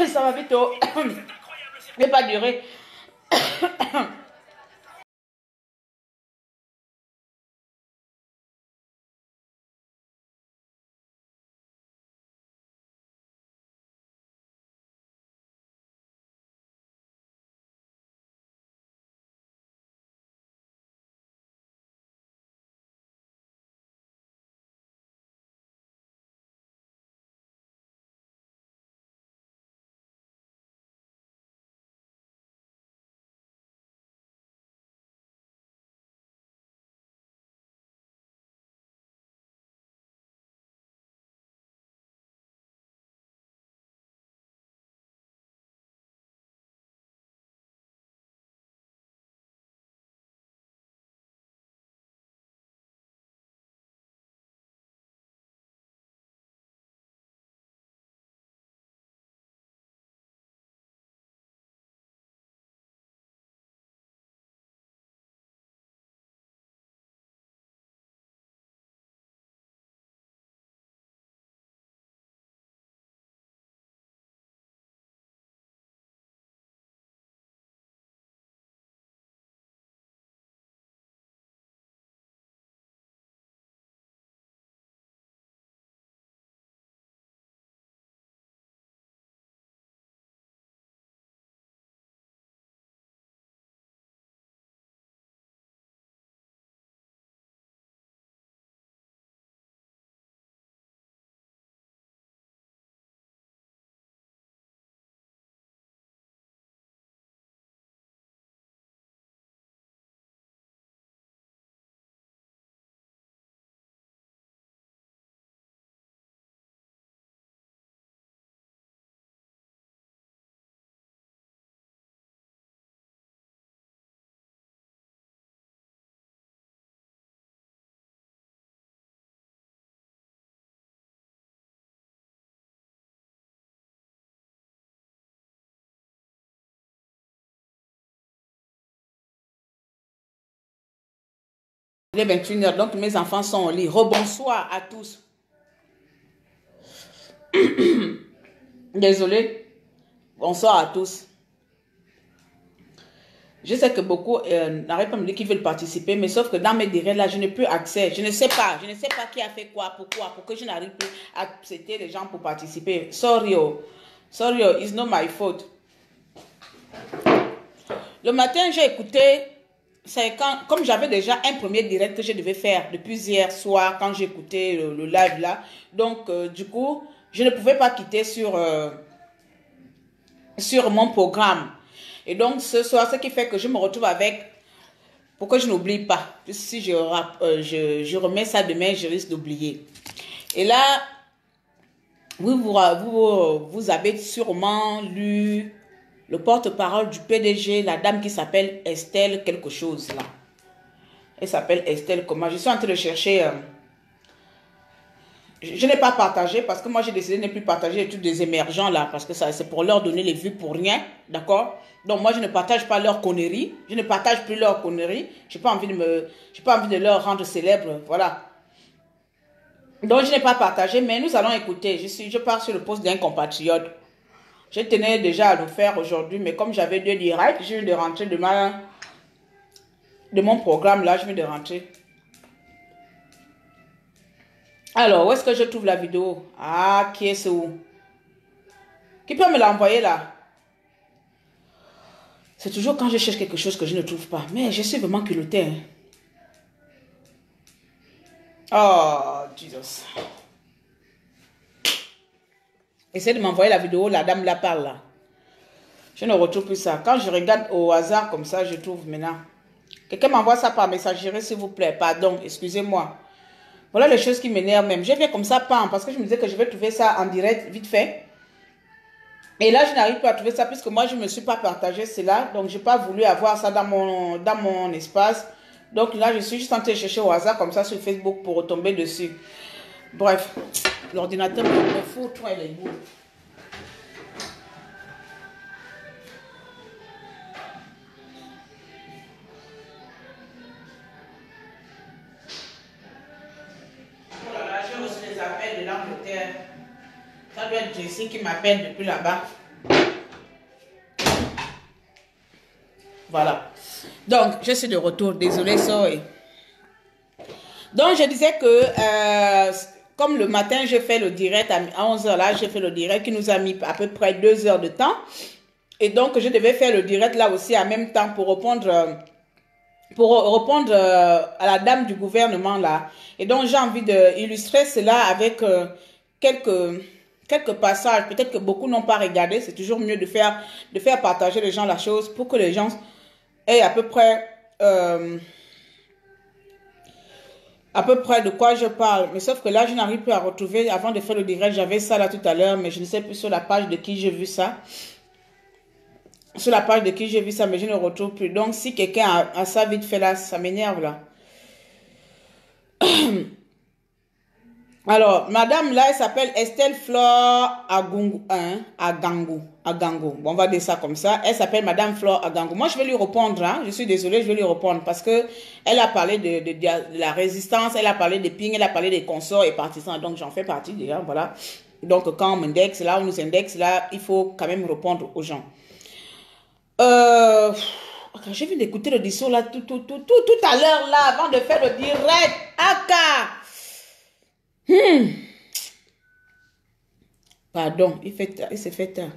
Ça va vite, oh. Ne pas durer. Il est 21h, donc mes enfants sont au lit. Rebonsoir à tous. Désolé. Bonsoir à tous. Je sais que beaucoup n'arrêtent pas de me dire qu'ils veulent participer, mais sauf que dans mes directs là, je n'ai plus accès. Je ne sais pas qui a fait quoi, pourquoi, pour que je n'arrive plus à accepter les gens pour participer. Sorry, oh. Sorry, oh, it's not my fault. Le matin, j'ai écouté, c'est quand, comme j'avais déjà un premier direct que je devais faire depuis hier soir, quand j'ai écouté le live là. Donc, du coup, je ne pouvais pas quitter sur mon programme. Et donc, ce soir, ce qui fait que je me retrouve avec, pour que je n'oublie pas. Si je remets ça demain, je risque d'oublier. Et là, vous avez sûrement lu le porte-parole du PDG, la dame qui s'appelle Estelle quelque chose là. Elle s'appelle Estelle comment? Je suis en train de chercher. Je n'ai pas partagé parce que moi j'ai décidé de ne plus partager les trucs des émergents là parce que c'est pour leur donner les vues pour rien, d'accord? Donc moi je ne partage pas leurs conneries, je ne partage plus leurs conneries, j'ai pas envie de leur rendre célèbre, voilà. Donc je n'ai pas partagé, mais nous allons écouter. Je pars sur le poste d'un compatriote. Je tenais déjà à le faire aujourd'hui, mais comme j'avais 2 directs, je viens de rentrer de mon programme là, je viens de rentrer. Alors, où est-ce que je trouve la vidéo? Ah, qui est-ce où? Qui peut me l'envoyer là? C'est toujours quand je cherche quelque chose que je ne trouve pas. Mais je suis vraiment culottée. Hein. Oh, Jesus. Essaye de m'envoyer la vidéo, la dame là parle là. Je ne retrouve plus ça. Quand je regarde au hasard comme ça, je trouve maintenant. Quelqu'un m'envoie ça par messagerie, s'il vous plaît. Pardon, excusez-moi. Voilà les choses qui m'énervent même. J'ai fait comme ça, parce que je me disais que je vais trouver ça en direct, vite fait. Et là, je n'arrive pas à trouver ça, puisque moi, je ne me suis pas partagé cela. Donc, je n'ai pas voulu avoir ça dans mon espace. Donc là, je suis juste en train de chercher au hasard, comme ça, sur Facebook, pour retomber dessus. Bref, l'ordinateur me fout, toi, les boules. Oh là là, j'ai reçu des appels de l'Angleterre. Ça doit être Jessie qui m'appelle depuis là-bas. Voilà. Donc, je suis de retour. Désolée, sorry. Donc, je disais que, comme le matin, je fais le direct à 11 h là, j'ai fait le direct qui nous a mis à peu près 2 heures de temps. Et donc, je devais faire le direct là aussi en même temps pour répondre à la dame du gouvernement là. Et donc, j'ai envie d'illustrer cela avec quelques passages. Peut-être que beaucoup n'ont pas regardé. C'est toujours mieux de faire partager les gens la chose pour que les gens aient à peu près de quoi je parle. Mais sauf que là, je n'arrive plus à retrouver. Avant de faire le direct, j'avais ça là tout à l'heure, mais je ne sais plus sur la page de qui j'ai vu ça. Sur la page de qui j'ai vu ça, mais je ne retrouve plus. Donc, si quelqu'un a ça vite fait là, ça m'énerve là. Alors, madame là, elle s'appelle Estelle Flore Agungu, hein, Agango. Bon, on va dire ça comme ça. Elle s'appelle madame Flore Agango. Moi, je vais lui répondre, hein. Je suis désolée, je vais lui répondre parce que elle a parlé de la résistance, elle a parlé des ping, elle a parlé des consorts et partisans. Donc, j'en fais partie déjà, voilà. Donc, quand on m'indexe là, on nous indexe là, il faut quand même répondre aux gens. J'ai vu d'écouter le discours là tout à l'heure là, avant de faire le direct. Aka! Pardon, il s'est fait tard.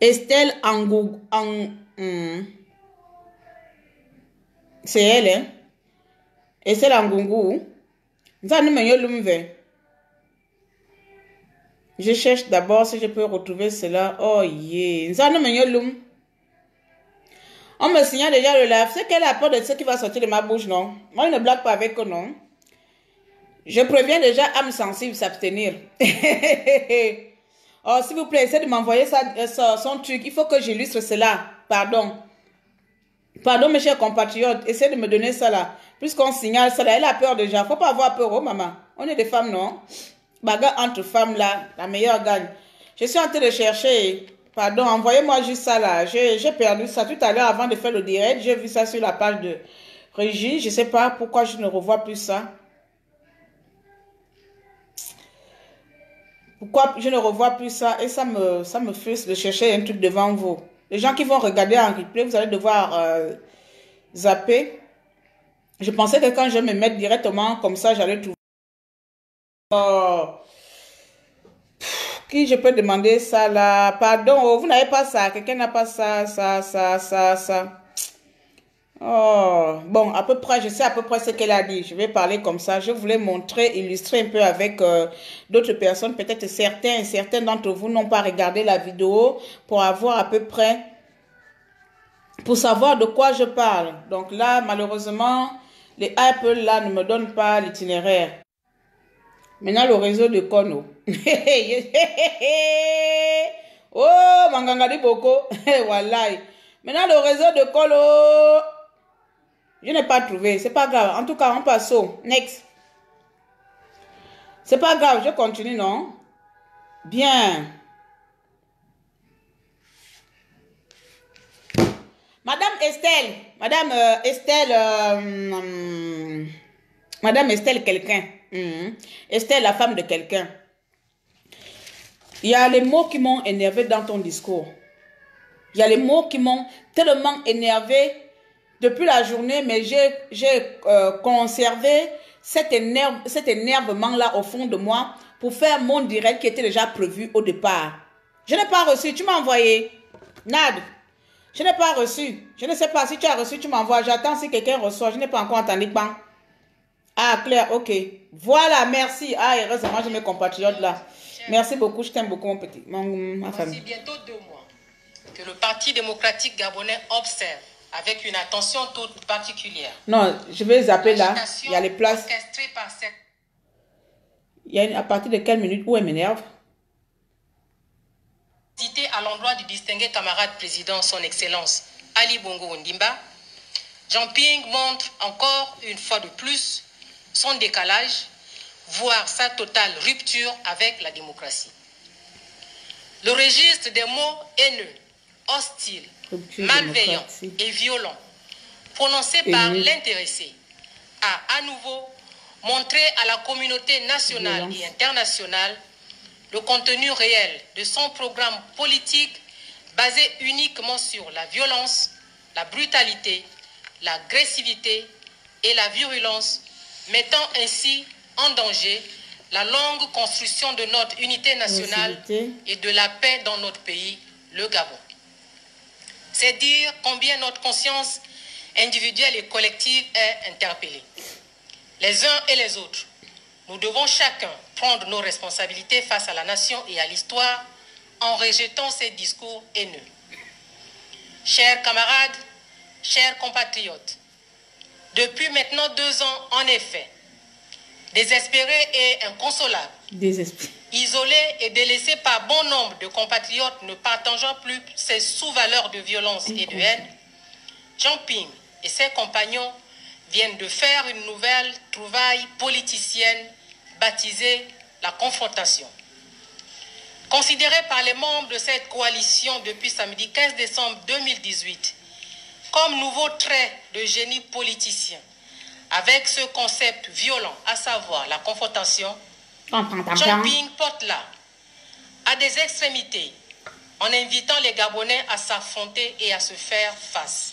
Estelle Angou. C'est elle, hein? Estelle Angungu. Je cherche d'abord si je peux retrouver cela. Oh yeah. On me signale déjà le live. C'est quelle peur de ce qui va sortir de ma bouche, non? Moi, je ne blague pas avec eux, non? Je préviens déjà âme sensible s'abstenir. Oh, s'il vous plaît, essayez de m'envoyer son truc. Il faut que j'illustre cela. Pardon. Pardon, mes chers compatriotes. Essayez de me donner ça là. Puisqu'on signale ça là, elle a peur déjà. Faut pas avoir peur, oh maman. On est des femmes, non? Bagarre entre femmes là, la meilleure gagne. Je suis en train de chercher. Pardon, envoyez-moi juste ça là. J'ai perdu ça tout à l'heure avant de faire le direct. J'ai vu ça sur la page de Régie. Je sais pas pourquoi je ne revois plus ça. Pourquoi je ne revois plus ça? Et ça me frustre de chercher un truc devant vous. Les gens qui vont regarder en replay, vous allez devoir zapper. Je pensais que quand je vais me mettre directement comme ça, j'allais trouver. Oh. Qui je peux demander ça là? Pardon, oh, vous n'avez pas ça. Quelqu'un n'a pas ça. Oh, bon, à peu près, je sais à peu près ce qu'elle a dit. Je vais parler comme ça. Je voulais montrer, illustrer un peu avec d'autres personnes. Peut-être certains d'entre vous n'ont pas regardé la vidéo pour avoir à peu près, pour savoir de quoi je parle. Donc là, malheureusement, les Apple là ne me donnent pas l'itinéraire. Maintenant, le réseau de Kono. Oh, Mangangadi Boko. Wallahi. Maintenant, le réseau de Kolo. Je n'ai pas trouvé. C'est pas grave. En tout cas, on passe au next. C'est pas grave. Je continue, non? Bien. Madame Estelle. Madame Estelle quelqu'un. Estelle, la femme de quelqu'un. Il y a les mots qui m'ont énervé dans ton discours. Il y a les mots qui m'ont tellement énervé depuis la journée, mais j'ai conservé cet énervement-là au fond de moi pour faire mon direct qui était déjà prévu au départ. Je n'ai pas reçu, tu m'as envoyé. Nad, je n'ai pas reçu. Je ne sais pas si tu as reçu, tu m'envoies. J'attends si quelqu'un reçoit. Je n'ai pas encore entendu. Ah, Claire, ok. Voilà, merci. Ah, heureusement, j'ai mes compatriotes là. Merci beaucoup, je t'aime beaucoup, mon petit. Ma famille. Voici bientôt 2 mois que le Parti démocratique gabonais observe avec une attention toute particulière. Non, je vais zapper là. Il y a les places. Il y a à partir de quelle minute où elle m'énerve? Cité à l'endroit du distingué camarade président, son Excellence Ali Bongo Ondimba, Jean Ping montre encore une fois de plus son décalage, voire sa totale rupture avec la démocratie. Le registre des mots haineux, hostiles, malveillants et violents prononcés par l'intéressé a à nouveau montré à la communauté nationale et internationale le contenu réel de son programme politique basée uniquement sur la violence, la brutalité, l'agressivité et la virulence, mettant ainsi en danger la longue construction de notre unité nationale et de la paix dans notre pays, le Gabon. C'est dire combien notre conscience individuelle et collective est interpellée. Les uns et les autres, nous devons chacun prendre nos responsabilités face à la nation et à l'histoire en rejetant ces discours haineux. Chers camarades, chers compatriotes, depuis maintenant 2 ans, en effet, désespérés et inconsolables, isolés et délaissés par bon nombre de compatriotes ne partageant plus ces sous-valeurs de violence et de haine, Jean Ping et ses compagnons viennent de faire une nouvelle trouvaille politicienne baptisée la confrontation. Considérée par les membres de cette coalition depuis samedi 15 décembre 2018 comme nouveau trait de génie politicien, avec ce concept violent, à savoir la confrontation, Jean Ping porte là à des extrémités en invitant les Gabonais à s'affronter et à se faire face.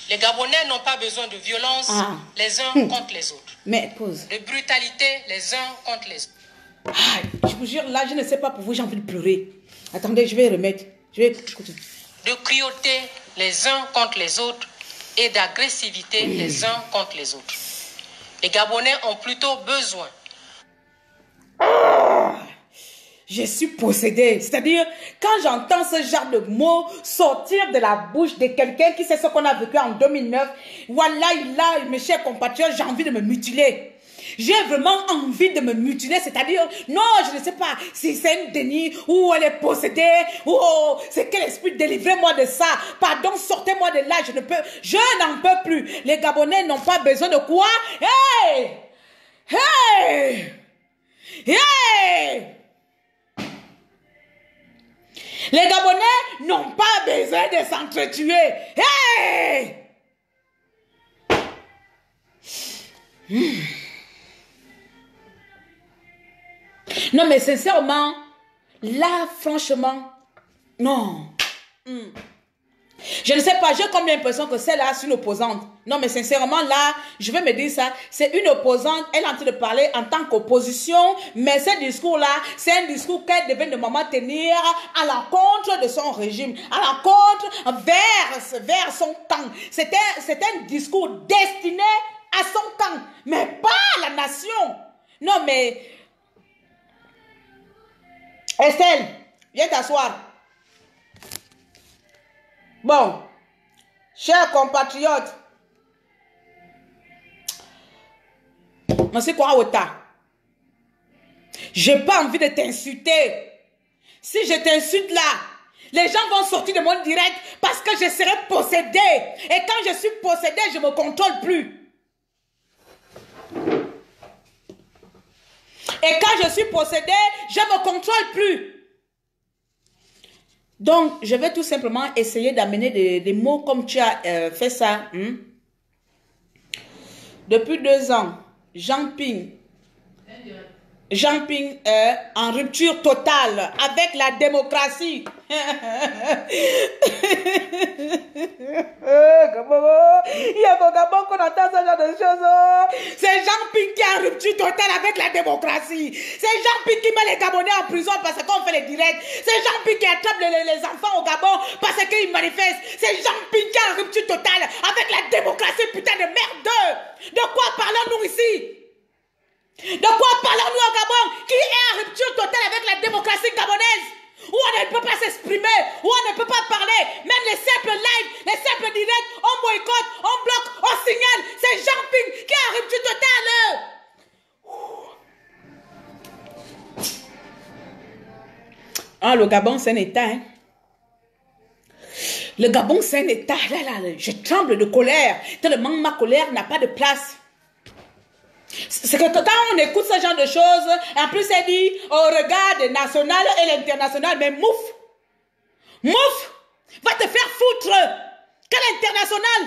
Les Gabonais n'ont pas besoin de violence les uns contre les autres. De brutalité les uns contre les autres. Je vous jure, là, je ne sais pas pour vous, j'ai envie de pleurer. Attendez, je vais remettre. Je vais écouter. De cruauté les uns contre les autres et d'agressivité les uns contre les autres. Les Gabonais ont plutôt besoin. Je suis possédée. C'est-à-dire, quand j'entends ce genre de mots sortir de la bouche de quelqu'un qui sait ce qu'on a vécu en 2009, voilà, mes chers compatriotes, j'ai envie de me mutiler. J'ai vraiment envie de me mutiler, c'est-à-dire, non, je ne sais pas si c'est une déni, ou elle est possédée, ou c'est quel esprit, délivrez-moi de ça. Pardon, sortez-moi de là, je n'en peux plus. Les Gabonais n'ont pas besoin de quoi? Hey! Hey! Hey! Les Gabonais n'ont pas besoin de s'entretuer. Hey! Non, mais sincèrement, là, franchement, non. Je ne sais pas, j'ai comme l'impression que celle-là, c'est une opposante. Non, mais sincèrement, là, je vais me dire ça. C'est une opposante, elle est en train de parler en tant qu'opposition, mais ce discours-là, c'est un discours qu'elle devait normalement tenir à l'encontre de son régime, à l'encontre vers son camp. C'était un discours destiné à son camp, mais pas à la nation. Non, mais... Estelle, viens t'asseoir. Bon, chers compatriotes, j'ai pas envie de t'insulter. Si je t'insulte là, les gens vont sortir de mon direct parce que je serai possédée. Et quand je suis possédée, je ne me contrôle plus. Et quand je suis possédée, je ne me contrôle plus. Donc, je vais tout simplement essayer d'amener des mots comme tu as fait ça. Depuis 2 ans, Jean Ping est en rupture totale avec la démocratie. Il y a au Gabon qu'on entend ce genre de choses. C'est Jean Ping qui est en rupture totale avec la démocratie. C'est Jean Ping qui met les Gabonais en prison parce qu'on fait les directs. C'est Jean Ping qui attrape les enfants au Gabon parce qu'ils manifestent. C'est Jean Ping qui est en rupture totale avec la démocratie, putain de merde. De quoi parlons-nous ici? De quoi parlons-nous au Gabon qui est en rupture totale avec la démocratie gabonaise? Où on ne peut pas s'exprimer, où on ne peut pas parler, même les simples lives, les simples directs, on boycotte, on bloque, on signale. C'est Jean Ping qui est en rupture totale. Ah, le Gabon, c'est un état, hein. Le Gabon, c'est un état. Là, je tremble de colère, tellement ma colère n'a pas de place. C'est que quand on écoute ce genre de choses, en plus elle dit au regard des nationales et l'international, mais mouf, va te faire foutre. Quel international?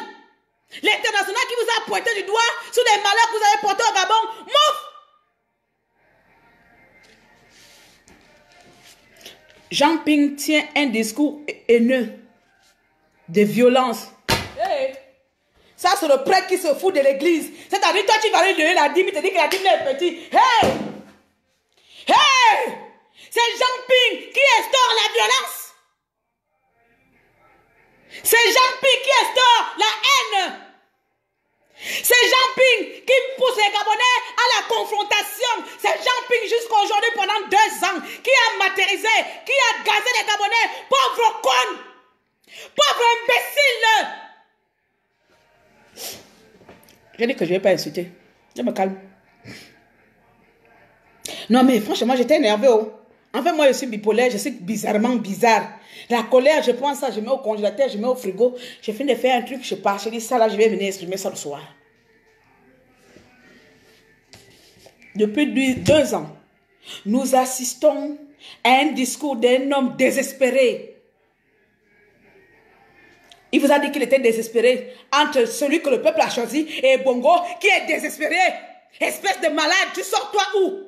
L'international qui vous a pointé du doigt sur les malheurs que vous avez portés au Gabon, mouf. Jean Ping tient un discours haineux de violence. Hey. Ça, c'est le prêtre qui se fout de l'église. C'est-à-dire, toi, tu vas lui donner la dîme, il te dit que la dîme est petite. Hey! Hey! C'est Jean Ping qui instaure la violence. C'est Jean Ping qui instaure la haine. C'est Jean Ping qui pousse les Gabonais à la confrontation. C'est Jean Ping jusqu'à aujourd'hui pendant 2 ans qui a martyrisé, qui a gazé les Gabonais. Pauvre con! Pauvre imbécile! Je dis que je ne vais pas insulter. Je me calme. Non mais franchement, j'étais énervée. Oh. En fait, moi je suis bipolaire, je suis bizarrement bizarre. La colère, je prends ça, je mets au congélateur, je mets au frigo. Je finis de faire un truc, je pars, je dis ça là, je vais venir exprimer ça le soir. Depuis 2 ans, nous assistons à un discours d'un homme désespéré. Il vous a dit qu'il était désespéré entre celui que le peuple a choisi et Bongo qui est désespéré. Espèce de malade, tu sors toi où?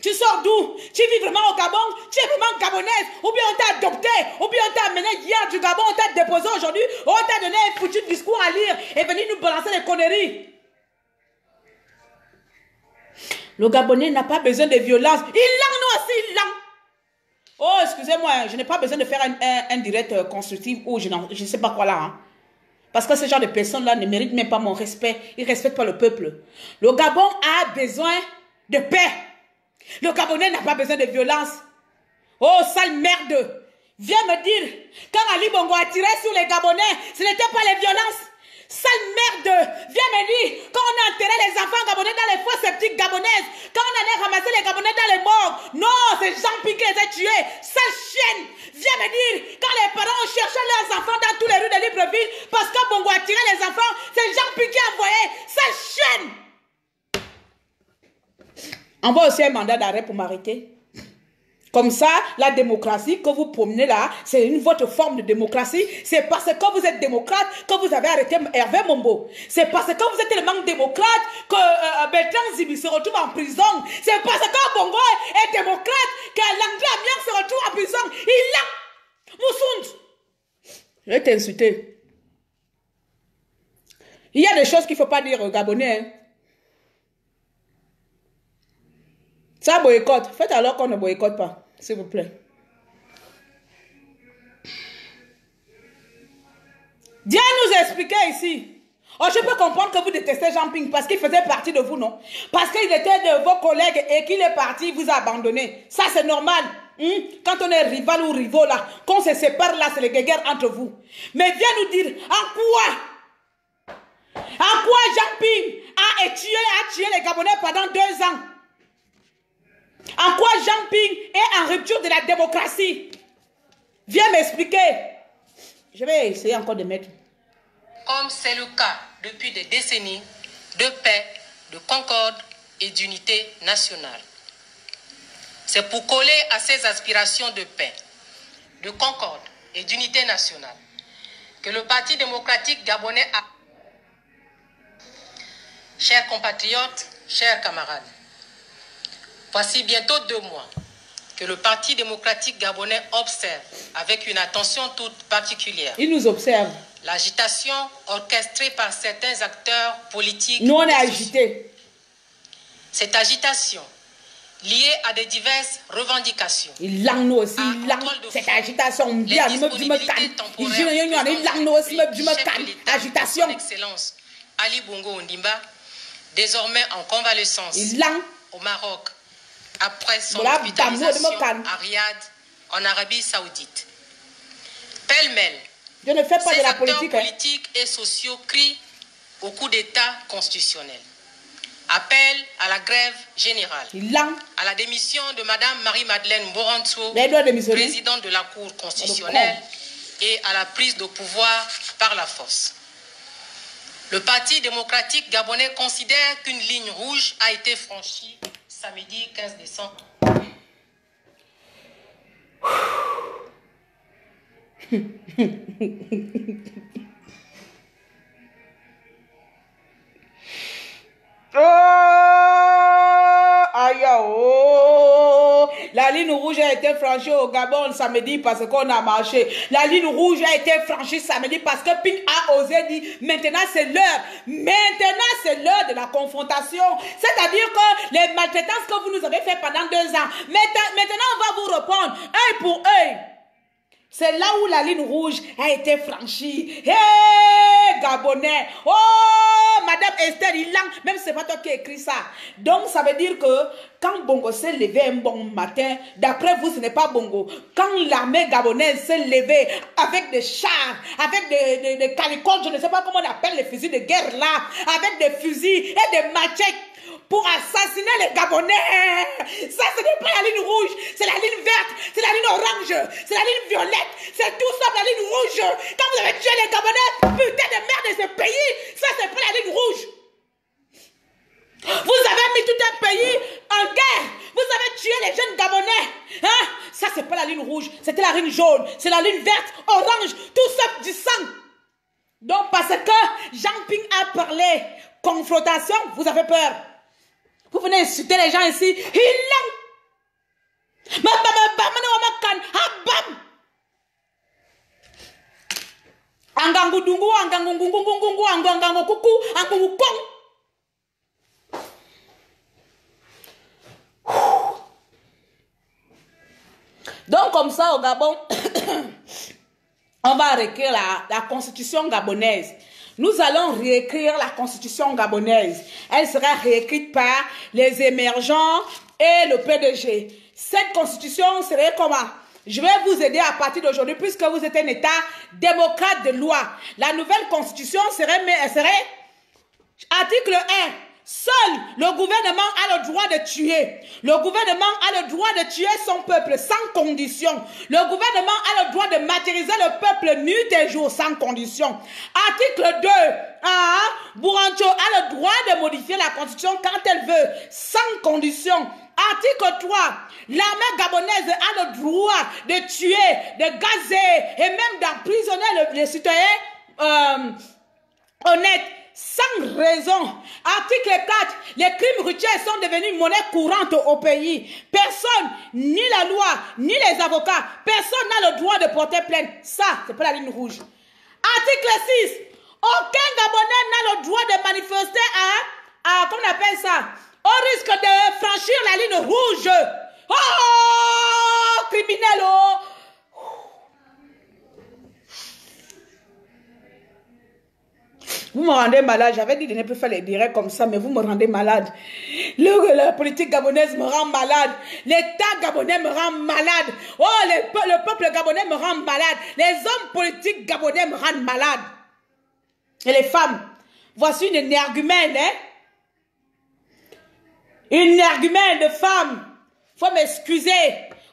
Tu sors d'où? Tu vis vraiment au Gabon? Tu es vraiment gabonaise? Ou bien on t'a adopté? Ou bien on t'a amené hier du Gabon? On t'a déposé aujourd'hui? Ou on t'a donné un foutu discours à lire et venir nous balancer des conneries? Le Gabonais n'a pas besoin de violence. Il langue nous aussi, il langue. Oh, excusez-moi, je n'ai pas besoin de faire un direct constructif ou je ne sais pas quoi là. Hein. Parce que ce genre de personnes-là ne méritent même pas mon respect. Ils ne respectent pas le peuple. Le Gabon a besoin de paix. Le Gabonais n'a pas besoin de violence. Oh, sale merde. Viens me dire, quand Ali Bongo a tiré sur les Gabonais, ce n'était pas les violences. Sale merde. Viens me dire, quand on a enterré les enfants gabonais dans les fosses sceptiques gabonaises, quand on allait ramasser les Gabonais dans les morts, non, c'est Jean Ping qui les a tués. Sale chienne. Viens me dire, quand les parents ont cherché leurs enfants dans toutes les rues de Libreville, parce que Bongo a tiré les enfants, c'est Jean Ping qui a envoyé. Sale chienne. Envoie aussi un mandat d'arrêt pour m'arrêter. Comme ça, la démocratie que vous promenez là, c'est votre forme de démocratie. C'est parce que vous êtes démocrate que vous avez arrêté Hervé Mombo. C'est parce que vous êtes tellement démocrate que Bertrand Zibi se retrouve en prison. C'est parce que Bongo est démocrate que Landry Amiens se retrouve en prison. Il a... Moussound. Je vais t'insulter. Il y a des choses qu'il ne faut pas dire aux Gabonais. Hein. Ça boycotte. Faites alors qu'on ne boycotte pas. S'il vous plaît. Viens nous expliquer ici. Oh, je peux comprendre que vous détestez Jean Ping parce qu'il faisait partie de vous, non? Parce qu'il était de vos collègues et qu'il est parti, il vous a abandonné. Ça, c'est normal. Quand on est rival ou rivaux là, qu'on se sépare là, c'est les guerres entre vous. Mais viens nous dire, en quoi Jean Ping a tué les Gabonais pendant 2 ans? En quoi Jean Ping est en rupture de la démocratie? Viens m'expliquer. Je vais essayer encore de mettre. Comme c'est le cas depuis des décennies de paix, de concorde et d'unité nationale. C'est pour coller à ces aspirations de paix, de concorde et d'unité nationale que le Parti démocratique gabonais a... Chers compatriotes, chers camarades, voici bientôt 2 mois que le Parti démocratique gabonais observe avec une attention toute particulière. Il nous observe. L'agitation orchestrée par certains acteurs politiques. Nous, on est agités. Cette agitation, liée à des diverses revendications. Il langue nous aussi. Cette agitation, bien, il langue nous aussi, agitation. Son Excellence Ali Bongo Ondimba, désormais en convalescence au Maroc, après son hospitalisation à Riyad, en Arabie Saoudite. Pêle-mêle, je ne fais pas ces de la acteurs politique, politiques et sociaux crient au coup d'État constitutionnel. Appel à la grève générale, à la démission de Mme Marie-Madeleine Morantou, présidente de la Cour constitutionnelle, et à la prise de pouvoir par la force. Le Parti démocratique gabonais considère qu'une ligne rouge a été franchie samedi 15 décembre. Oh, aïe, oh, la ligne rouge a été franchie au Gabon samedi parce qu'on a marché. La ligne rouge a été franchie samedi parce que Ping a osé dire maintenant c'est l'heure. Maintenant c'est l'heure de la confrontation. C'est-à-dire que les maltraitances que vous nous avez fait pendant 2 ans, maintenant on va vous répondre œil pour œil. C'est là où la ligne rouge a été franchie. Hé, Gabonais. Oh, Madame Esther Ilang. Même c'est pas toi qui écris ça. Donc, ça veut dire que quand Bongo s'est levé un bon matin, d'après vous, ce n'est pas Bongo. Quand l'armée gabonaise s'est levée avec des chars, avec des calicotes, je ne sais pas comment on appelle les fusils de guerre là, avec des fusils et des machettes, pour assassiner les Gabonais. Ça, ce n'est pas la ligne rouge, c'est la ligne verte, c'est la ligne orange, c'est la ligne violette, c'est tout sauf la ligne rouge. Quand vous avez tué les Gabonais, putain de merde de ce pays, ça, c'est pas la ligne rouge. Vous avez mis tout un pays en guerre. Vous avez tué les jeunes Gabonais. Hein? Ça, c'est pas la ligne rouge, c'était la ligne jaune, c'est la ligne verte, orange, tout sauf du sang. Donc, parce que Jean Ping a parlé confrontation, vous avez peur. Vous venez insulter les gens ici. Donc comme ça au Gabon, on va réécrire la constitution gabonaise. Nous allons réécrire la constitution gabonaise. Elle sera réécrite par les émergents et le PDG. Cette constitution serait comment? Je vais vous aider à partir d'aujourd'hui puisque vous êtes un État démocrate de loi. La nouvelle constitution serait article 1. Seul le gouvernement a le droit de tuer. Le gouvernement a le droit de tuer son peuple sans condition. Le gouvernement a le droit de martyriser le peuple nuit et jour sans condition. Article 2. Bourancho a le droit de modifier la constitution quand elle veut, sans condition. Article 3. L'armée gabonaise a le droit de tuer, de gazer et même d'emprisonner les citoyens honnêtes. Sans raison. Article 4. Les crimes routiers sont devenus monnaie courante au pays. Personne, ni la loi, ni les avocats, personne n'a le droit de porter plainte. Ça, c'est pas la ligne rouge. Article 6. Aucun Gabonais n'a le droit de manifester comment on appelle ça? Au risque de franchir la ligne rouge. Oh, criminel, oh. Vous me rendez malade. J'avais dit de ne plus faire les directs comme ça, mais vous me rendez malade. La politique gabonaise me rend malade. L'État gabonais me rend malade. Oh, le peuple gabonais me rend malade. Les hommes politiques gabonais me rendent malade. Et les femmes. Voici une énergumène, hein? Une énergumène de femme. Faut m'excuser.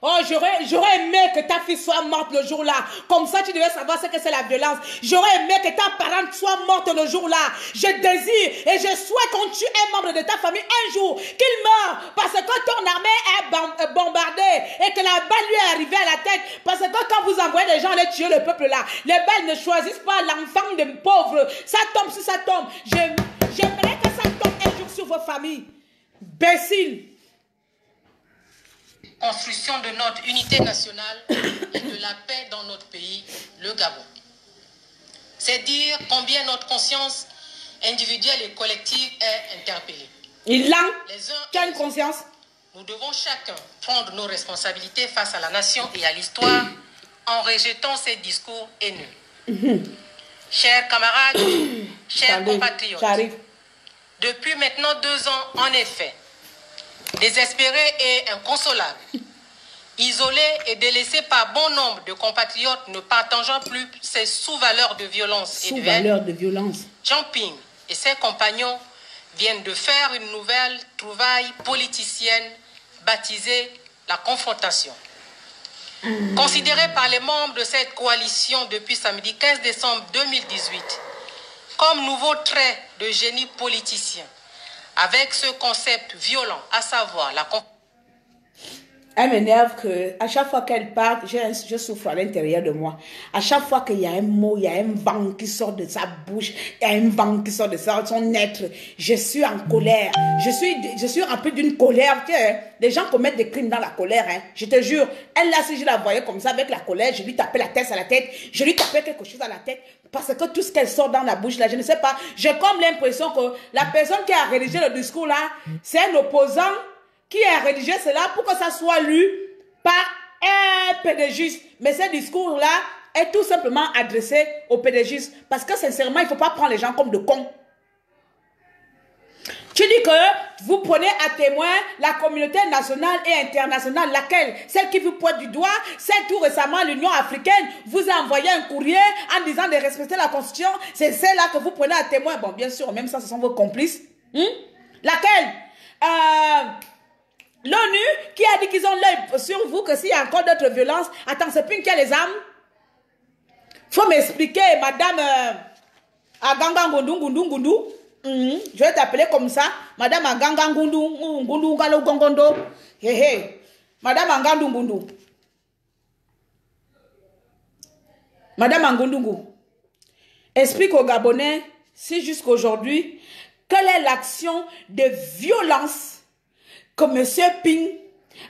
Oh, j'aurais aimé que ta fille soit morte le jour-là. Comme ça, tu devais savoir ce que c'est la violence. J'aurais aimé que ta parente soit morte le jour-là. Je désire et je souhaite qu'on tue un membre de ta famille un jour, qu'il meure parce que ton armée est bombardée et que la balle lui est arrivée à la tête. Parce que quand vous envoyez des gens aller tuer le peuple là, les balles ne choisissent pas l'enfant de pauvre. Ça tombe si ça tombe. J'aimerais que ça tombe un jour sur vos familles. Bécile. Construction de notre unité nationale et de la paix dans notre pays, le Gabon. C'est dire combien notre conscience individuelle et collective est interpellée. Il a quelle conscience? Nous devons chacun prendre nos responsabilités face à la nation et à l'histoire en rejetant ces discours haineux. Chers camarades, chers compatriotes, depuis maintenant 2 ans, en effet, désespérés et inconsolables, isolés et délaissés par bon nombre de compatriotes ne partageant plus ces sous-valeurs de violence et de haine, Jean Ping et ses compagnons viennent de faire une nouvelle trouvaille politicienne baptisée la confrontation. Considérée par les membres de cette coalition depuis samedi 15 décembre 2018 comme nouveau trait de génie politicien, avec ce concept violent, à savoir la Elle m'énerve que à chaque fois qu'elle parle, je souffre à l'intérieur de moi. À chaque fois qu'il y a un mot, il y a un vent qui sort de sa bouche, il y a un vent qui sort de son être. Je suis en colère. Je suis remplie d'une colère. Les gens commettent des crimes dans la colère. Hein. Je te jure. Elle là, si je la voyais comme ça avec la colère, je lui tapais la tête à la tête. Je lui tapais quelque chose à la tête. Parce que tout ce qu'elle sort dans la bouche là, je ne sais pas. J'ai comme l'impression que la personne qui a rédigé le discours là, c'est un opposant qui a rédigé cela pour que ça soit lu par un pédagogiste. Mais ce discours-là est tout simplement adressé aux pédagogistes. Parce que sincèrement, il ne faut pas prendre les gens comme de cons. Tu dis que vous prenez à témoin la communauté nationale et internationale, laquelle? Celle qui vous pointe du doigt, celle tout récemment, l'Union africaine vous a envoyé un courrier en disant de respecter la Constitution. C'est celle-là que vous prenez à témoin. Bon, bien sûr, même ça, ce sont vos complices. Laquelle? L'ONU qui a dit qu'ils ont l'œil sur vous, que s'il y a encore d'autres violences, attends, c'est plus qui a les armes. Faut m'expliquer, madame Aganga Ngundu Ngundu Ngundu. Je vais t'appeler comme ça, madame Aganga Ngundu Ngundu Ngalo Gongondo. Madame Angandu Ngundu. Madame Ngundungu. Explique aux Gabonais, si jusqu'aujourd'hui, quelle est l'action de violence que M. Ping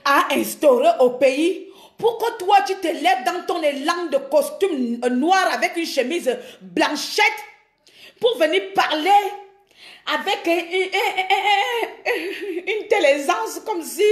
a instauré au pays pour que toi tu te lèves dans ton élan de costume noir avec une chemise blanchette pour venir parler avec une telle aisance comme si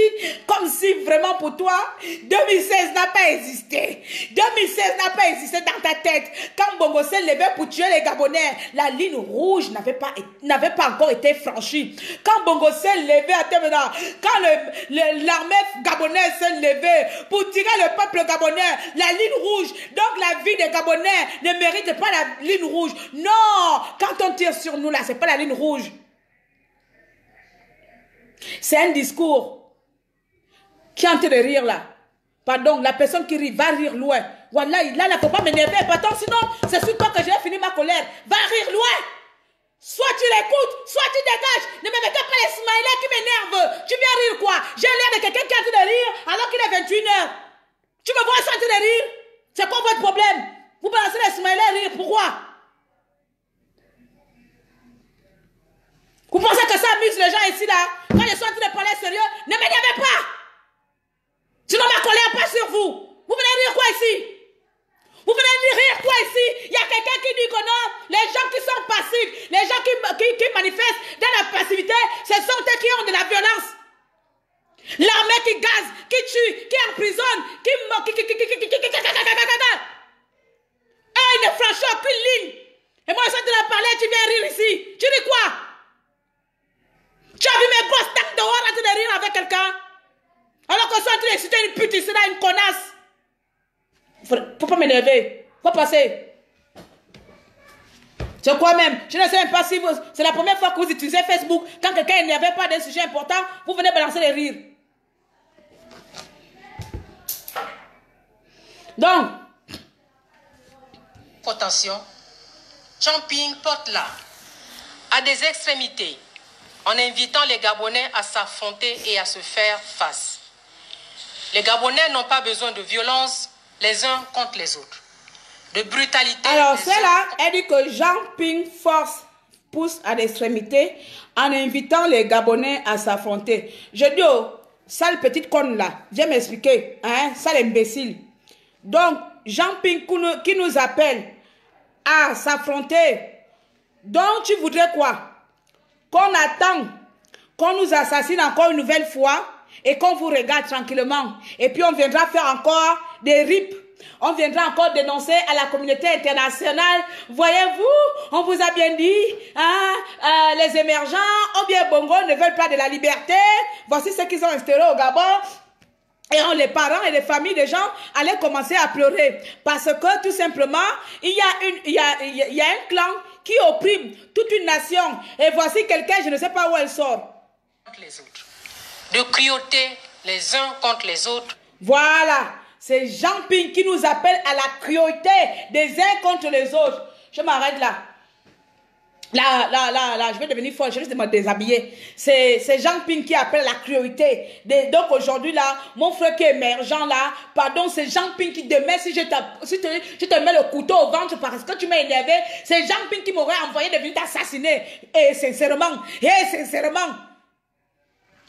vraiment pour toi 2016 n'a pas existé. 2016 n'a pas existé dans ta tête. Quand Bongo s'est levé pour tuer les Gabonais, la ligne rouge n'avait pas encore été franchie. Quand Bongo s'est levé à Temena, quand l'armée gabonaise s'est levée pour tirer le peuple gabonais, la ligne rouge, donc la vie des Gabonais ne mérite pas la ligne rouge. Non, quand on tire sur nous là, c'est pas la ligne rouge. C'est un discours qui est en train de rire là. Pardon, la personne qui rit va rire loin. Voilà, là, il ne faut pas m'énerver. Pardon, sinon, c'est sur toi que j'ai fini ma colère. Va rire loin. Soit tu l'écoutes, soit tu dégages. Ne me mettez pas les smileys qui m'énervent. Tu viens rire quoi? J'ai l'air de quelqu'un qui est en train de rire alors qu'il est 21h. Tu me vois en train de rire? C'est quoi votre problème? Vous balancez les smileys rire, pourquoi? Vous pensez que ça amuse les gens ici là? Quand je suis en train de parler sérieux, ne m'énervez pas. Sinon ma colère passe sur vous. Vous venez rire quoi ici? Vous venez rire quoi ici? Il y a quelqu'un qui dit que non, les gens qui sont passifs, les gens qui manifestent dans la passivité, ce sont eux qui ont de la violence. L'armée qui gaze, qui tue, qui emprisonne, qui ne franchit aucune ligne. Et moi je suis en train de parler, tu viens rire ici. Tu dis quoi? Tu as vu mes gosses tac dehors en train de rire avec quelqu'un? Alors que je suis en train d'insulter une pute ici là, une connasse. Faut pas m'énerver. Faut passer. C'est quoi même? Je ne sais même pas si c'est la première fois que vous utilisez Facebook. Quand quelqu'un est énervé par des sujets importants, vous venez balancer les rires. Donc, attention, Champing porte là à des extrémités en invitant les Gabonais à s'affronter et à se faire face. Les Gabonais n'ont pas besoin de violence les uns contre les autres, de brutalité. Alors, c'est là, elle dit que Jean Ping pousse à l'extrémité en invitant les Gabonais à s'affronter. Je dis, oh, sale petite conne là, viens m'expliquer, hein, sale imbécile. Donc, Jean Ping qui nous appelle à s'affronter. Donc, tu voudrais quoi? Qu'on attend, qu'on nous assassine encore une nouvelle fois et qu'on vous regarde tranquillement. Et puis on viendra faire encore des rips. On viendra encore dénoncer à la communauté internationale. Voyez-vous, on vous a bien dit, hein, les émergents, ou bien Bongo ne veulent pas de la liberté. Voici ce qu'ils ont instauré au Gabon. Et les parents et les familles des gens allaient commencer à pleurer. Parce que tout simplement, il y a un clan qui opprime toute une nation. Et voici quelqu'un, je ne sais pas où elle sort. Les autres. De cruauté les uns contre les autres. Voilà. C'est Jean Ping qui nous appelle à la cruauté des uns contre les autres. Je m'arrête là. Là, je vais devenir folle, je risque de me déshabiller. C'est Jean Ping qui appelle la cruauté. Donc aujourd'hui, là, mon frère qui est émergent, là, pardon, c'est Jean Ping qui demain, si je te mets le couteau au ventre parce que tu m'as énervé, c'est Jean Ping qui m'aurait envoyé de venir t'assassiner. Et sincèrement,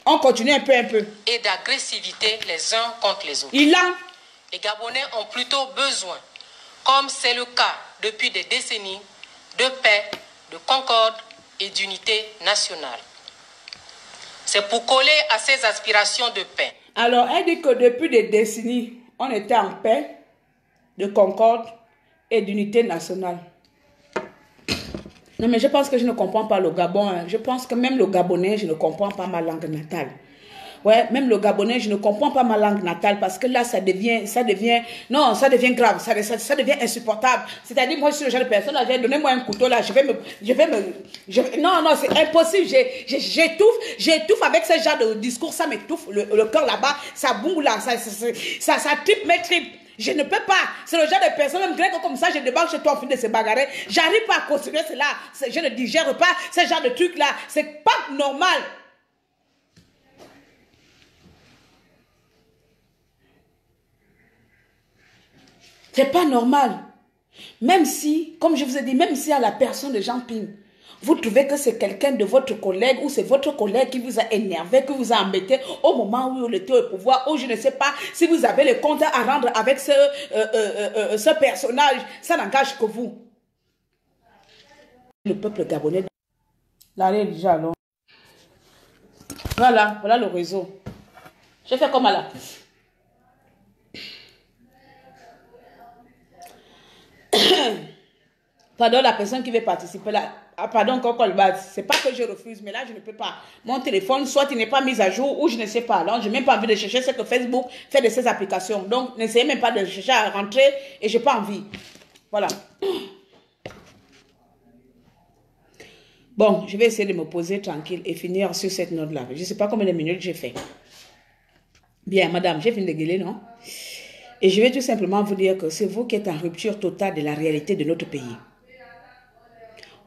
on continue un peu. Et d'agressivité les uns contre les autres. Les Gabonais ont plutôt besoin, comme c'est le cas depuis des décennies, de paix, de concorde et d'unité nationale. C'est pour coller à ces aspirations de paix. Alors, elle dit que depuis des décennies, on était en paix, de concorde et d'unité nationale. Non, mais je pense que je ne comprends pas le Gabon. Hein. Je pense que même le Gabonais, je ne comprends pas ma langue natale. Ouais, même le Gabonais, je ne comprends pas ma langue natale parce que là, ça devient grave, ça devient insupportable. C'est-à-dire, moi, je suis le genre de personne, donnez-moi un couteau là, non, c'est impossible, j'étouffe avec ce genre de discours, ça m'étouffe, le cœur là-bas, ça boule là, ça tripe mes tripes. Je ne peux pas. C'est le genre de personne, même grec comme ça, je débarque chez toi au fin de se bagarrer. J'arrive pas à continuer cela. Je ne digère pas ce genre de truc là. C'est pas normal. C'est pas normal. Même si, comme je vous ai dit, même si à la personne de Jean Ping, vous trouvez que c'est quelqu'un de votre collègue ou c'est votre collègue qui vous a énervé, qui vous a embêté au moment où il était au pouvoir, ou je ne sais pas si vous avez les comptes à rendre avec ce personnage, ça n'engage que vous. Le peuple gabonais. L'arrêt est déjà long. Voilà le réseau. Je fais comme là. Pardon, la personne qui veut participer là. Ah, pardon, Cocolbad. C'est pas que je refuse, mais là, je ne peux pas. Mon téléphone, soit il n'est pas mis à jour, ou je ne sais pas. Alors, je n'ai même pas envie de chercher ce que Facebook fait de ses applications. Donc, n'essayez même pas de chercher à rentrer et je n'ai pas envie. Voilà. Bon, je vais essayer de me poser tranquille et finir sur cette note-là. Je ne sais pas combien de minutes j'ai fait. Bien, madame, j'ai fini de gueuler, non? Et je vais tout simplement vous dire que c'est vous qui êtes en rupture totale de la réalité de notre pays.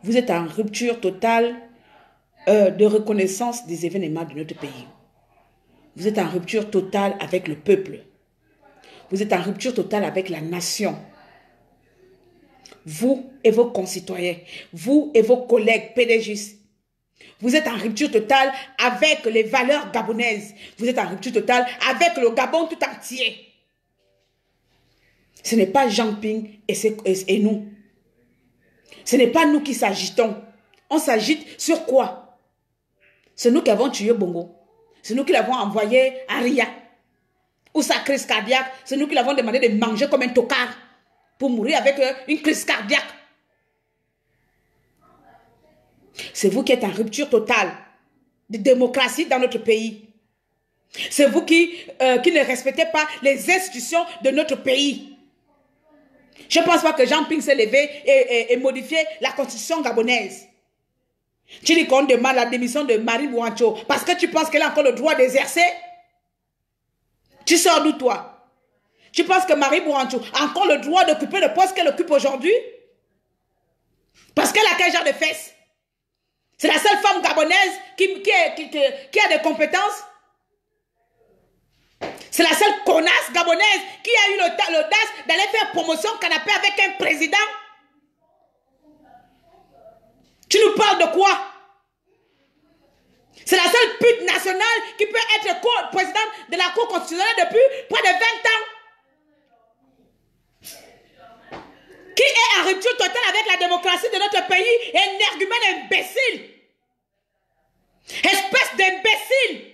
Vous êtes en rupture totale de reconnaissance des événements de notre pays. Vous êtes en rupture totale avec le peuple. Vous êtes en rupture totale avec la nation. Vous et vos concitoyens, vous et vos collègues PDGistes. Vous êtes en rupture totale avec les valeurs gabonaises. Vous êtes en rupture totale avec le Gabon tout entier. Ce n'est pas Jean Ping et nous. Ce n'est pas nous qui s'agitons. On s'agite sur quoi? C'est nous qui avons tué Bongo. C'est nous qui l'avons envoyé à Ria. Ou sa crise cardiaque. C'est nous qui l'avons demandé de manger comme un tocard. Pour mourir avec une crise cardiaque. C'est vous qui êtes en rupture totale de démocratie dans notre pays. C'est vous qui ne respectez pas les institutions de notre pays. Je ne pense pas que Jean Ping s'est levé et modifié la constitution gabonaise. Tu dis qu'on demande la démission de Marie Bouancho parce que tu penses qu'elle a encore le droit d'exercer? Tu sors d'où toi? Tu penses que Marie Bouancho a encore le droit d'occuper le poste qu'elle occupe aujourd'hui? Parce qu'elle a quel genre de fesses? C'est la seule femme gabonaise qui a des compétences? C'est la seule connasse gabonaise qui a eu l'audace d'aller faire promotion canapé avec un président? Tu nous parles de quoi? C'est la seule pute nationale qui peut être présidente de la Cour constitutionnelle depuis près de 20 ans. Qui est en rupture totale avec la démocratie de notre pays et un énergumène imbécile. Espèce d'imbécile.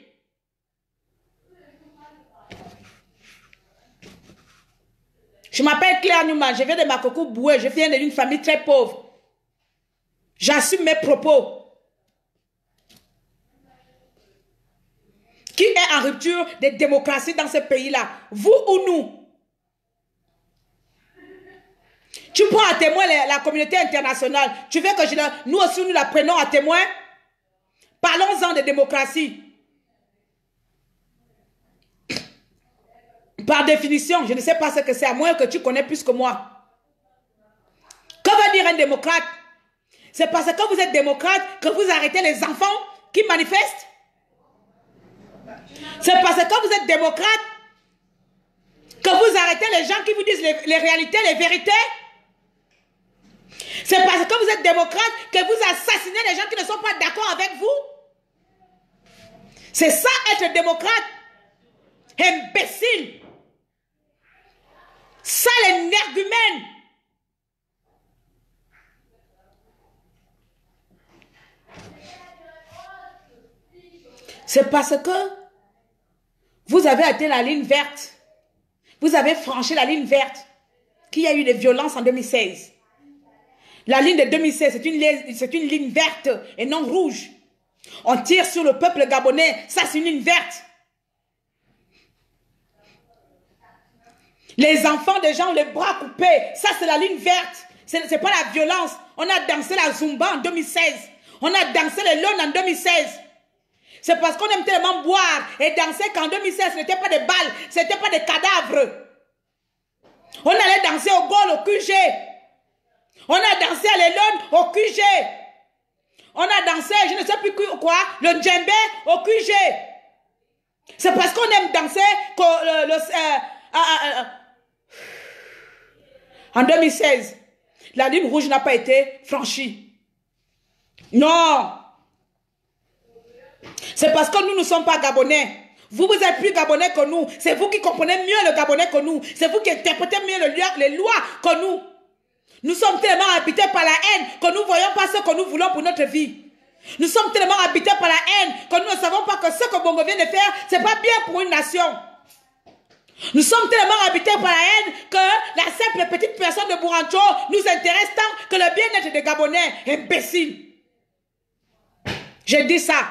Je m'appelle Claire Newman, je viens de Makoko Boué, je viens d'une famille très pauvre. J'assume mes propos. Qui est en rupture de démocratie dans ce pays-là? Vous ou nous? Tu prends à témoin la communauté internationale. Tu veux que nous aussi nous la prenons à témoin? Parlons-en de démocratie. Par définition, je ne sais pas ce que c'est, à moins que tu connais plus que moi. Que veut dire un démocrate? C'est parce que vous êtes démocrate que vous arrêtez les enfants qui manifestent. C'est parce que vous êtes démocrate que vous arrêtez les gens qui vous disent les réalités, les vérités. C'est parce que vous êtes démocrate que vous assassinez les gens qui ne sont pas d'accord avec vous. C'est ça être démocrate. Imbécile. Ça l'énergumène. C'est parce que vous avez atteint la ligne verte. Vous avez franchi la ligne verte. Qu'il y a eu des violences en 2016. La ligne de 2016, c'est une ligne verte et non rouge. On tire sur le peuple gabonais. Ça, c'est une ligne verte. Les enfants des gens, les bras coupés. Ça, c'est la ligne verte. Ce n'est pas la violence. On a dansé la Zumba en 2016. On a dansé les Lone en 2016. C'est parce qu'on aime tellement boire et danser qu'en 2016, ce n'était pas des balles, ce n'était pas des cadavres. On allait danser au Gol, au QG. On a dansé à l'Elone, au QG. On a dansé, je ne sais plus quoi, le djembé, au QG. C'est parce qu'on aime danser en 2016. La ligne rouge n'a pas été franchie. Non. C'est parce que nous ne sommes pas Gabonais. Vous êtes plus Gabonais que nous. C'est vous qui comprenez mieux le Gabonais que nous. C'est vous qui interprétez mieux les lois que nous. Nous sommes tellement habités par la haine que nous ne voyons pas ce que nous voulons pour notre vie. Nous sommes tellement habités par la haine que nous ne savons pas que ce que Bongo vient de faire, ce n'est pas bien pour une nation. Nous sommes tellement habités par la haine que la simple petite personne de Bourancho nous intéresse tant que le bien-être des Gabonais. Imbécile. J'ai dit ça.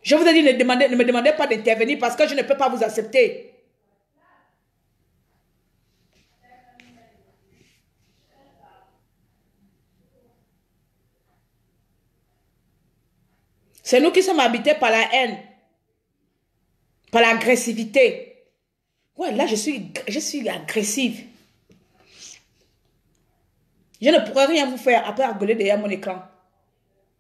Je vous ai dit, ne me demandez pas d'intervenir parce que je ne peux pas vous accepter. C'est nous qui sommes habités par la haine, par l'agressivité. Ouais, là, je suis agressive. Je ne pourrais rien vous faire après rigoler derrière mon écran.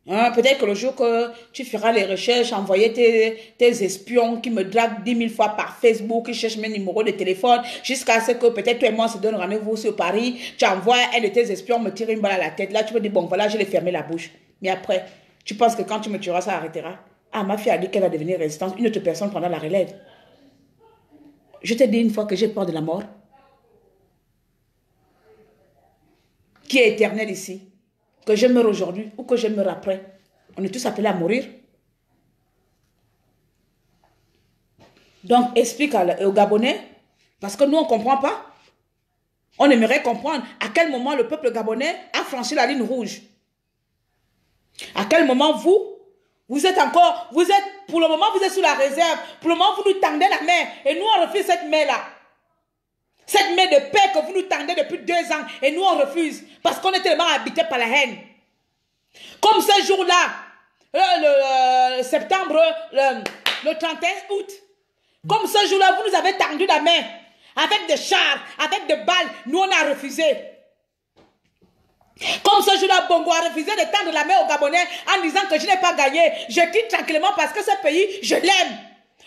Hein, peut-être que le jour que tu feras les recherches, envoyer tes espions qui me draguent 10 000 fois par Facebook, qui cherchent mes numéros de téléphone, jusqu'à ce que peut-être toi et moi on se donne rendez-vous sur Paris, tu envoies un de tes espions me tirer une balle à la tête. Là, tu me dis, bon, voilà, je l'ai fermé la bouche. Mais après, tu penses que quand tu me tueras, ça arrêtera? Ah, ma fille a dit qu'elle va devenir résistante. Une autre personne prendra la relève. Je t'ai dit une fois que j'ai peur de la mort. Qui est éternel ici? Que je meure aujourd'hui ou que je meure après. On est tous appelés à mourir. Donc, explique aux Gabonais, parce que nous, on ne comprend pas. On aimerait comprendre à quel moment le peuple gabonais a franchi la ligne rouge. À quel moment vous êtes encore, pour le moment, vous êtes sous la réserve. Pour le moment, vous nous tendez la main. Et nous, on refuse cette main-là. Cette main de paix que vous nous tendez depuis 2 ans. Et nous, on refuse. Parce qu'on est tellement habités par la haine. Comme ce jour-là, le septembre, le 31 août. Comme ce jour-là, vous nous avez tendu la main. Avec des chars, avec des balles. Nous, on a refusé. Comme ce jour-là, Bongo a refusé de tendre la main aux Gabonais en disant que je n'ai pas gagné. Je quitte tranquillement parce que ce pays, je l'aime.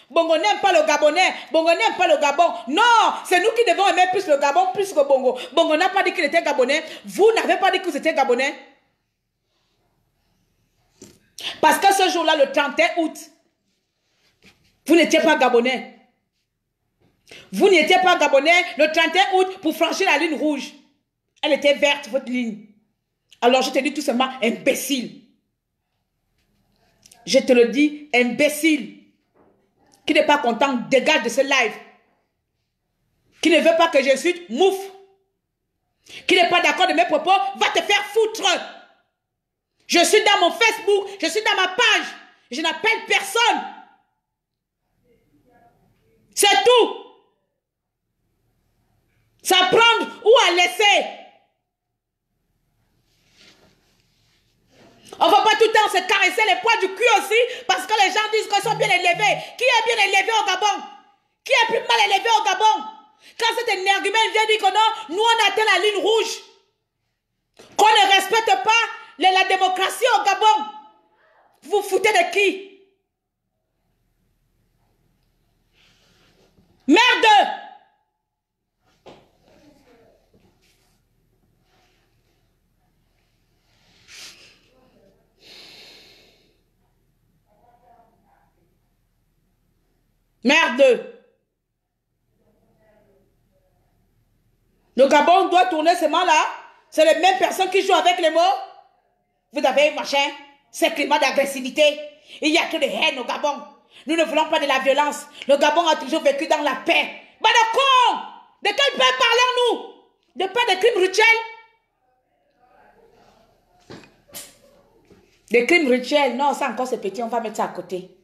Bongo n'aime pas le Gabonais. Bongo n'aime pas le Gabon. Non, c'est nous qui devons aimer plus le Gabon plus que Bongo. Bongo n'a pas dit qu'il était Gabonais. Vous n'avez pas dit que vous étiez Gabonais. Parce que ce jour-là, le 31 août, vous n'étiez pas Gabonais. Vous n'étiez pas Gabonais le 31 août pour franchir la ligne rouge. Elle était verte, votre ligne. Alors je te dis tout simplement, imbécile. Je te le dis, imbécile. Qui n'est pas content, dégage de ce live. Qui ne veut pas que je suis mouffe. Qui n'est pas d'accord de mes propos, va te faire foutre. Je suis dans mon Facebook, je suis dans ma page. Je n'appelle personne. C'est tout. Ça prendre ou à laisser. On ne va pas tout le temps se caresser les poils du cul aussi parce que les gens disent qu'ils sont bien élevés. Qui est bien élevé au Gabon? Qui est plus mal élevé au Gabon? Quand cet énergumène vient dire que non, nous on atteint la ligne rouge. Qu'on ne respecte pas la démocratie au Gabon. Vous foutez de qui? Merde! Merde! Le Gabon doit tourner seulement là. C'est les mêmes personnes qui jouent avec les mots. Vous avez machin, ce climat d'agressivité. Il y a que de haine au Gabon. Nous ne voulons pas de la violence. Le Gabon a toujours vécu dans la paix. Bah de con! De quelle paix parlons-nous? De paix de crimes rituels? Des crimes rituels, non, ça encore c'est petit, on va mettre ça à côté.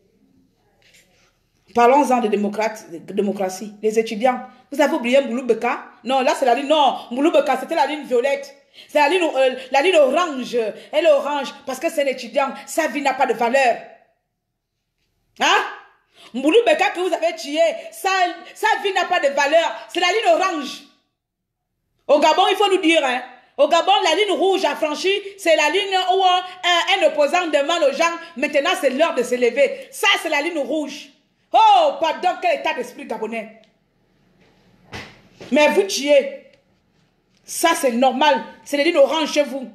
Parlons-en de démocratie. Les étudiants, vous avez oublié Mbouloubeka? Non, là c'est la ligne, non, Mbouloubeka c'était la ligne violette. C'est la ligne orange. Elle est orange parce que c'est un étudiant, sa vie n'a pas de valeur. Hein? Mbouloubeka que vous avez tué, sa vie n'a pas de valeur. C'est la ligne orange. Au Gabon, il faut nous dire, hein. Au Gabon, la ligne rouge a franchi, c'est la ligne où un opposant demande aux gens, maintenant c'est l'heure de se lever. Ça, c'est la ligne rouge. Oh, pardon, quel état d'esprit gabonais. Mais vous tuez. Ça, c'est normal. C'est la ligne orange chez vous.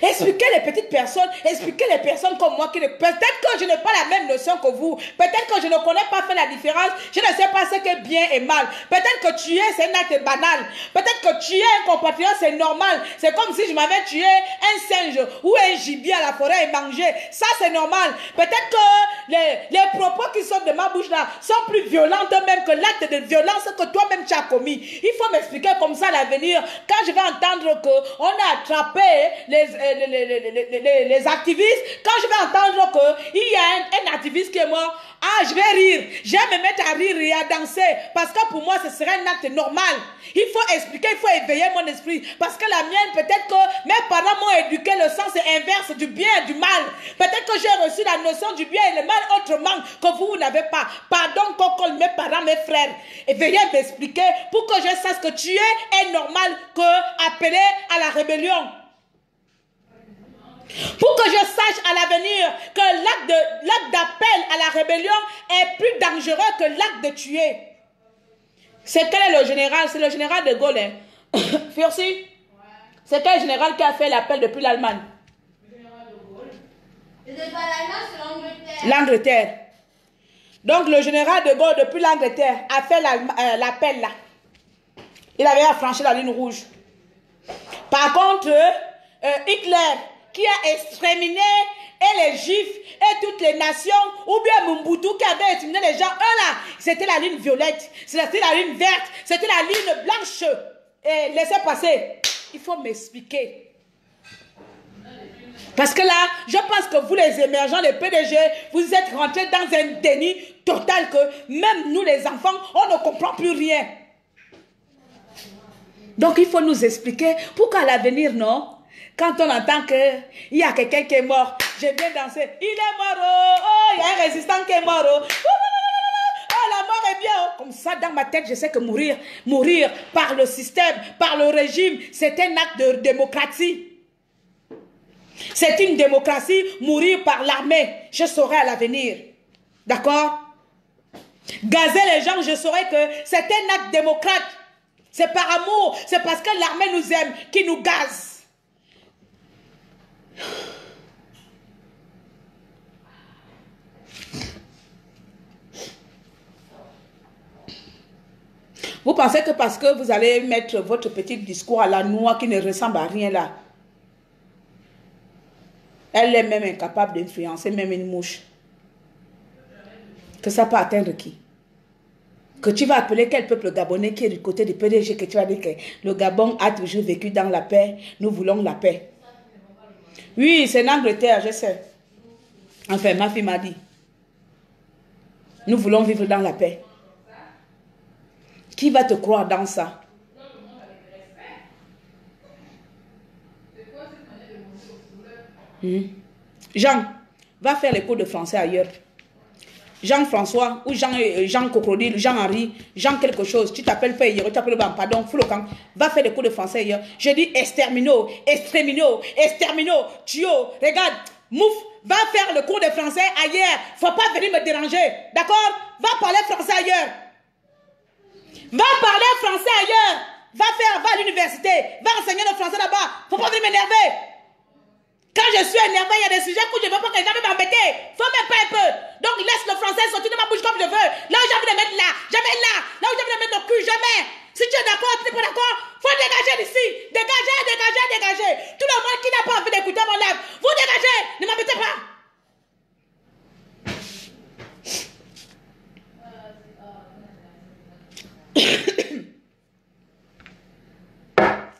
Expliquez les petites personnes, expliquez les personnes comme moi qui peut-être que je n'ai pas la même notion que vous, peut-être que je ne connais pas faire la différence, je ne sais pas ce qui est bien et mal, peut-être que tuer c'est un acte banal, peut-être que tuer un compatriote c'est normal, c'est comme si je m'avais tué un singe ou un gibier à la forêt et mangé, ça c'est normal, peut-être que les propos qui sortent de ma bouche là sont plus violents même que l'acte de violence que toi-même tu as commis. Il faut m'expliquer comme ça à l'avenir, quand je vais entendre qu'on a attrapé les activistes, quand je vais entendre qu'il y a un activiste qui est mort, ah, je vais rire, je vais me mettre à rire et à danser, parce que pour moi, ce serait un acte normal. Il faut expliquer, il faut éveiller mon esprit, parce que la mienne, peut-être que mes parents m'ont éduqué le sens inverse du bien et du mal. Peut-être que j'ai reçu la notion du bien et le mal autrement que vous n'avez pas. Pardon, Coco, mes parents, mes frères. Et veuillez m'expliquer pour que je sache que tuer est normal que appeler à la rébellion. Pour que je sache à l'avenir que l'acte d'appel à la rébellion est plus dangereux que l'acte de tuer. C'est quel est le général? C'est le général de Gaulle. Hein? Fursi? Ouais. C'est quel général qui a fait l'appel depuis l'Allemagne? Le général de Gaulle. C'est pas l'Allemagne, c'est l'Angleterre. L'Angleterre. Donc le général de Gaulle depuis l'Angleterre a fait l'appel là. Il avait affranchi la ligne rouge. Par contre, Hitler, qui a exterminé et les Juifs et toutes les nations, ou bien Mobutu qui avait exterminé les gens, eux là, c'était la ligne violette, c'était la ligne verte, c'était la ligne blanche. Et laissez passer. Il faut m'expliquer. Parce que là, je pense que vous les émergents, les PDG, vous êtes rentrés dans un déni total que même nous les enfants, on ne comprend plus rien. Donc il faut nous expliquer pourquoi à l'avenir, non? Quand on entend qu'il y a quelqu'un qui est mort, je viens danser, il est mort, oh, il y a un résistant qui est mort, oh, oh, la mort est bien. Oh. Comme ça, dans ma tête, je sais que mourir par le système, par le régime, c'est un acte de démocratie. C'est une démocratie, mourir par l'armée, je saurai à l'avenir. D'accord? Gazer les gens, je saurai que c'est un acte démocrate. C'est par amour, c'est parce que l'armée nous aime, qui nous gaze. Vous pensez que parce que vous allez mettre votre petit discours à la noix qui ne ressemble à rien là, elle est même incapable d'influencer même une mouche, que ça peut atteindre qui? Que tu vas appeler quel peuple gabonais qui est du côté du PDG, que tu vas dire que le Gabon a toujours vécu dans la paix, nous voulons la paix. Oui, c'est l'Angleterre, je sais. Enfin, ma fille m'a dit. Nous voulons vivre dans la paix. Qui va te croire dans ça? Jean, va faire les cours de français ailleurs. Jean-François ou Jean Cocrodile, Jean-Henri, Jean quelque chose. Tu t'appelles pas hier, tu t'appelles pardon, Foulocan. Va faire des cours de français hier. Je dis extermino, extermino, extermino, tio. Regarde, mouf, va faire le cours de français ailleurs. Faut pas venir me déranger. D'accord? Va parler français ailleurs. Va parler français ailleurs. Va à l'université. Va enseigner le français là-bas. Faut pas venir m'énerver. Quand je suis énervé, il y a des sujets où je ne veux pas que les gens m'embêter. Faut même pas un peu. Donc laisse le français sortir de ma bouche comme je veux. Là où j'ai envie de mettre là, jamais là. Là où j'ai envie de mettre le cul, jamais. Si tu es d'accord, tu n'es pas d'accord, faut dégager d'ici. Dégagez, dégagez, dégagez. Tout le monde qui n'a pas envie d'écouter mon live, vous dégagez. Ne m'embêtez pas.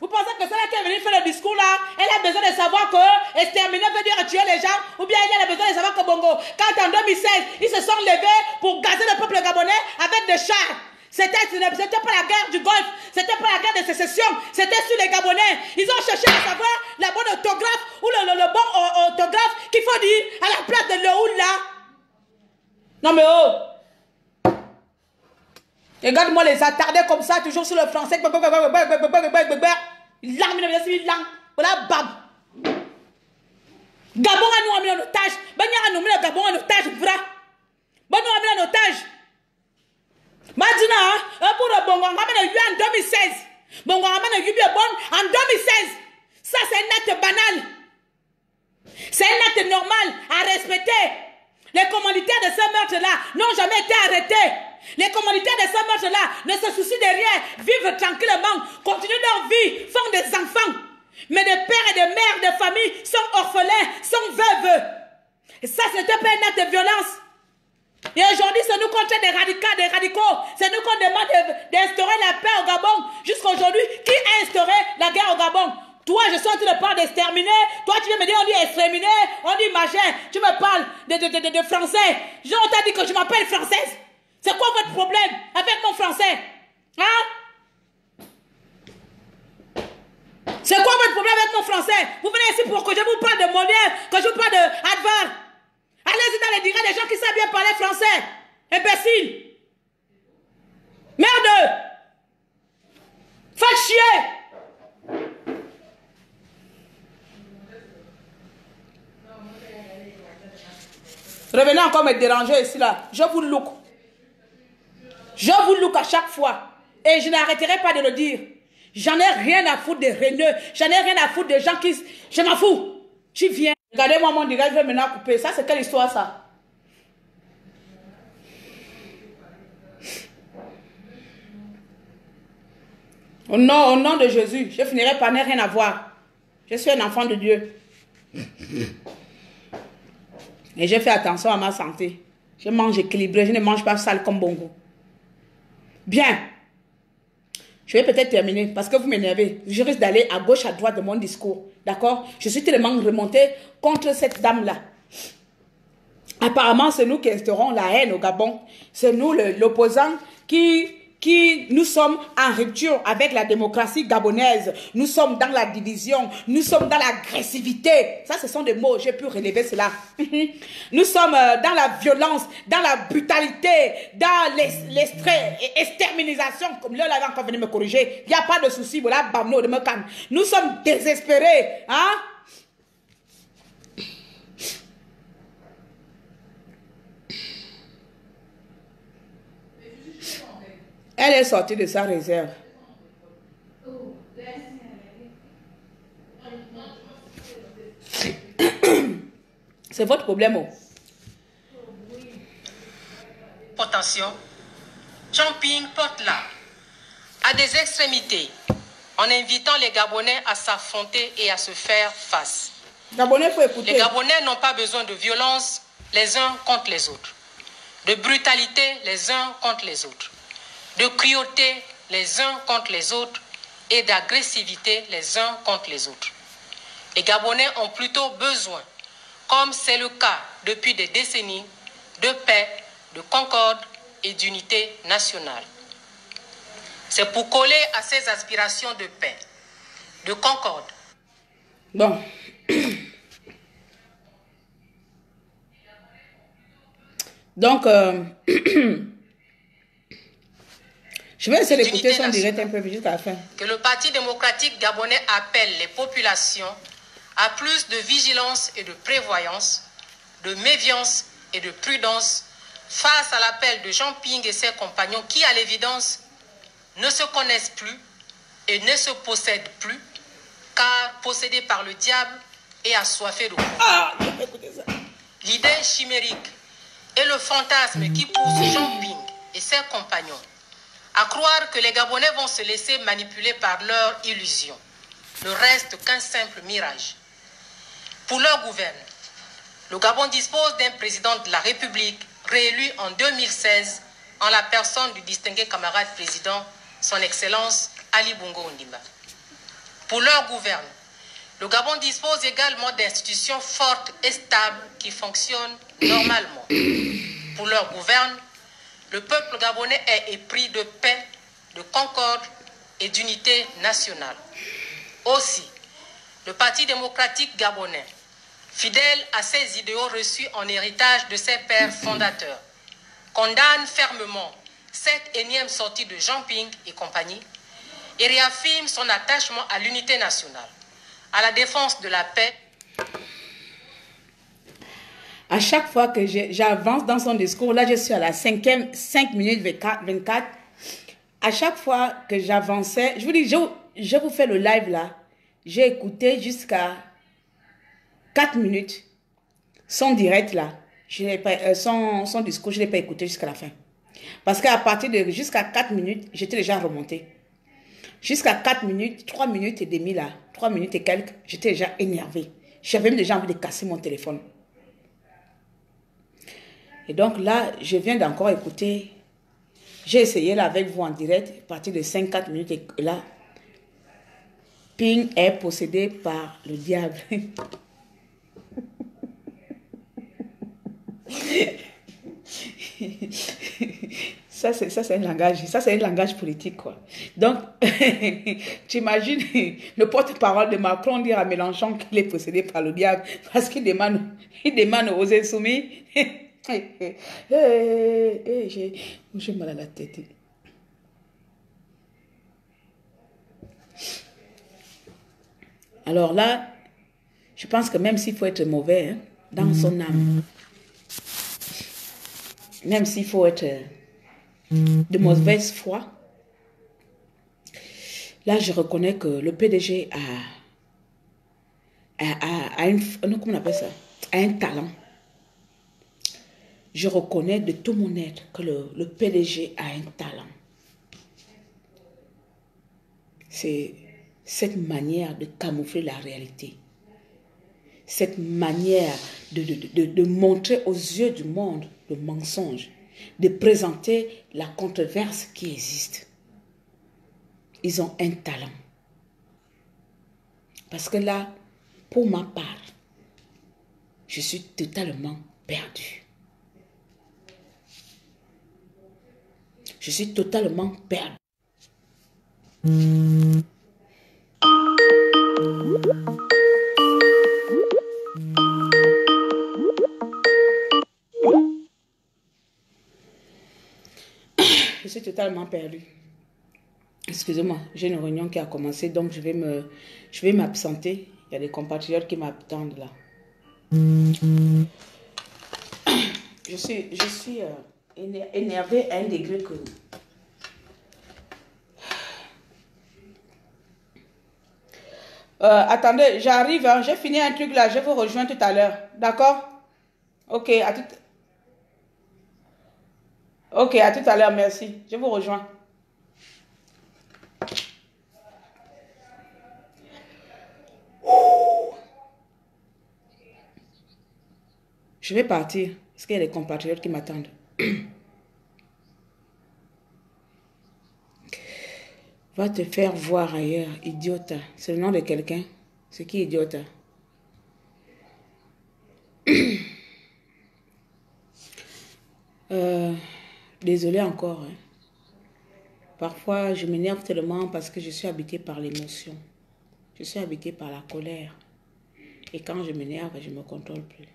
Vous pensez que celle qui est venue faire le discours là, elle a besoin de savoir que exterminer veut dire tuer les gens, ou bien elle a besoin de savoir que Bongo, quand en 2016, ils se sont levés pour gazer le peuple gabonais avec des chars. C'était pas la guerre du Golfe, c'était pas la guerre de sécession, c'était sur les Gabonais. Ils ont cherché à savoir la bonne orthographe ou le bon orthographe qu'il faut dire à la place de le ou là. Non mais oh! Regarde-moi les attardés comme ça, toujours sur le français. Voilà, bab. Gabon a nous amené en otage. Banya a nommé le Gabon en otage. Vrai. Bon, nous amené en otage. Maintenant, pour le Bongo, on a amené en 2016. Bongo, on a amené en 2016. Ça, c'est un acte banal. C'est un acte normal à respecter. Les commanditaires de ce meurtre-là n'ont jamais été arrêtés. Les commanditaires de ce meurtre-là ne se soucient de rien, vivent tranquillement, continuent leur vie, font des enfants. Mais des pères et des mères de famille sont orphelins, sont veuves. Et ça, ce n'était pas un acte de violence. Et aujourd'hui, c'est nous qu'on traite des radicaux. C'est nous qu'on demande d'instaurer la paix au Gabon. Jusqu'aujourd'hui, qui a instauré la guerre au Gabon? Toi, je suis en train de parler d'exterminer. Toi, tu viens me dire, on dit exterminer, on dit machin. Tu me parles de français. On t'a dit que je m'appelle française. C'est quoi votre problème avec mon français? Hein? C'est quoi votre problème avec mon français? Vous venez ici pour que je vous parle de Molière, que je vous parle de Advar. Allez-y dans les direts des gens qui savent bien parler français. Imbécile. Merde. Faites chier. Revenez encore me déranger ici là. Je vous look. Je vous look à chaque fois. Et je n'arrêterai pas de le dire. J'en ai rien à foutre des haineux. J'en ai rien à foutre des gens qui... Je m'en fous. Tu viens. Regardez-moi mon direct, je vais maintenant couper. Ça, c'est quelle histoire ça? Au nom de Jésus, je finirai par ne rien avoir. Je suis un enfant de Dieu. Et je fais attention à ma santé. Je mange équilibré, je ne mange pas sale comme Bongo. Bien. Je vais peut-être terminer parce que vous m'énervez. Je risque d'aller à gauche, à droite de mon discours. D'accord? Je suis tellement remontée contre cette dame-là. Apparemment, c'est nous qui instaurons la haine au Gabon. C'est nous, l'opposant, qui nous sommes en rupture avec la démocratie gabonaise. Nous sommes dans la division. Nous sommes dans l'agressivité. Ça, ce sont des mots. J'ai pu relever cela. Nous sommes dans la violence, dans la brutalité, dans l'exterminisation. Comme là, là, encore venir me corriger. Il n'y a pas de souci. Voilà, bamno, de me calme. Nous sommes désespérés. Hein? Elle est sortie de sa réserve. C'est votre problème. Oh. Attention, Jean-Ping porte là à des extrémités en invitant les Gabonais à s'affronter et à se faire face. Gabonais, faut écouter. Les Gabonais n'ont pas besoin de violence les uns contre les autres, de brutalité les uns contre les autres, de cruauté les uns contre les autres et d'agressivité les uns contre les autres. Les Gabonais ont plutôt besoin, comme c'est le cas depuis des décennies, de paix, de concorde et d'unité nationale. C'est pour coller à ces aspirations de paix, de concorde. Bon. Donc, je vais essayer d'écouter son direct un peu jusqu'à la fin. Que le Parti démocratique gabonais appelle les populations à plus de vigilance et de prévoyance, de méfiance et de prudence face à l'appel de Jean Ping et ses compagnons qui, à l'évidence, ne se connaissent plus et ne se possèdent plus, car possédés par le diable et assoiffés de pouvoir. L'idée chimérique et le fantasme qui pousse Jean Ping et ses compagnons à croire que les Gabonais vont se laisser manipuler par leur illusion ne reste qu'un simple mirage. Pour leur gouverne, le Gabon dispose d'un président de la République réélu en 2016 en la personne du distingué camarade président, son Excellence Ali Bongo Ondimba. Pour leur gouverne, le Gabon dispose également d'institutions fortes et stables qui fonctionnent normalement. Pour leur gouverne, le peuple gabonais est épris de paix, de concorde et d'unité nationale. Aussi, le Parti démocratique gabonais, fidèle à ses idéaux reçus en héritage de ses pères fondateurs, condamne fermement cette énième sortie de Jean Ping et compagnie et réaffirme son attachement à l'unité nationale, à la défense de la paix. À chaque fois que j'avance dans son discours, là je suis à la 5 minutes 24. À chaque fois que j'avançais, je vous dis, je vous fais le live là, j'ai écouté jusqu'à 4 minutes. Son direct là, son discours, je ne l'ai pas écouté jusqu'à la fin. Parce qu'à partir de jusqu'à 4 minutes, j'étais déjà remontée. Jusqu'à 4 minutes, 3 minutes et demie là, 3 minutes et quelques, j'étais déjà énervée. J'avais même déjà envie de casser mon téléphone. Et donc là, je viens d'encore écouter. J'ai essayé là avec vous en direct, à partir de 5-4 minutes. Et là, Ping est possédé par le diable. Ça, c'est un langage politique, quoi. Donc, tu imagines le porte-parole de Macron dire à Mélenchon qu'il est possédé par le diable parce qu'il demande aux insoumis. J'ai mal à la tête. Alors là, je pense que même s'il faut être mauvais hein, dans son âme, même s'il faut être de mauvaise foi, là je reconnais que le PDG comment on appelle ça, a un talent. Je reconnais de tout mon être que le PDG a un talent. C'est cette manière de camoufler la réalité. Cette manière de montrer aux yeux du monde le mensonge. De présenter la controverse qui existe. Ils ont un talent. Parce que là, pour ma part, je suis totalement perdue. Je suis totalement perdue. Je suis totalement perdue. Excusez-moi, j'ai une réunion qui a commencé, donc je vais m'absenter. Il y a des compatriotes qui m'attendent là. Je suis énervée à un degré que... attendez, j'arrive, hein, j'ai fini un truc là, je vous rejoins tout à l'heure. D'accord? Ok, à tout à l'heure, merci. Je vous rejoins. Je vais partir, parce qu'il y a des compatriotes qui m'attendent. Va te faire voir ailleurs, idiote. C'est le nom de quelqu'un. C'est qui idiote? Désolée encore. Hein. Parfois, je m'énerve tellement parce que je suis habitée par l'émotion. Je suis habitée par la colère. Et quand je m'énerve, je ne me contrôle plus.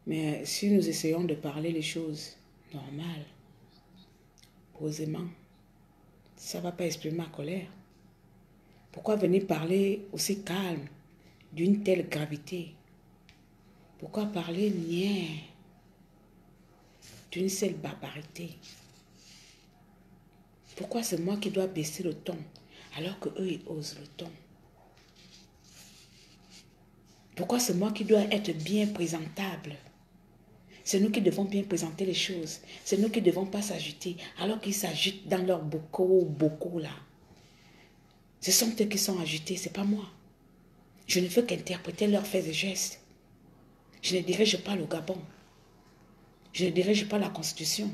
Mais si nous essayons de parler les choses normales, posément, ça ne va pas exprimer ma colère. Pourquoi venir parler aussi calme, d'une telle gravité? Pourquoi parler niais, d'une seule barbarité? Pourquoi c'est moi qui dois baisser le ton, alors qu'eux, ils osent le ton? Pourquoi c'est moi qui dois être bien présentable? C'est nous qui devons bien présenter les choses. C'est nous qui ne devons pas s'agiter, alors qu'ils s'agitent dans leurs bocaux là. Ce sont eux qui sont agités, ce n'est pas moi. Je ne veux qu'interpréter leurs faits et gestes. Je ne dirige pas le Gabon. Je ne dirige pas la Constitution.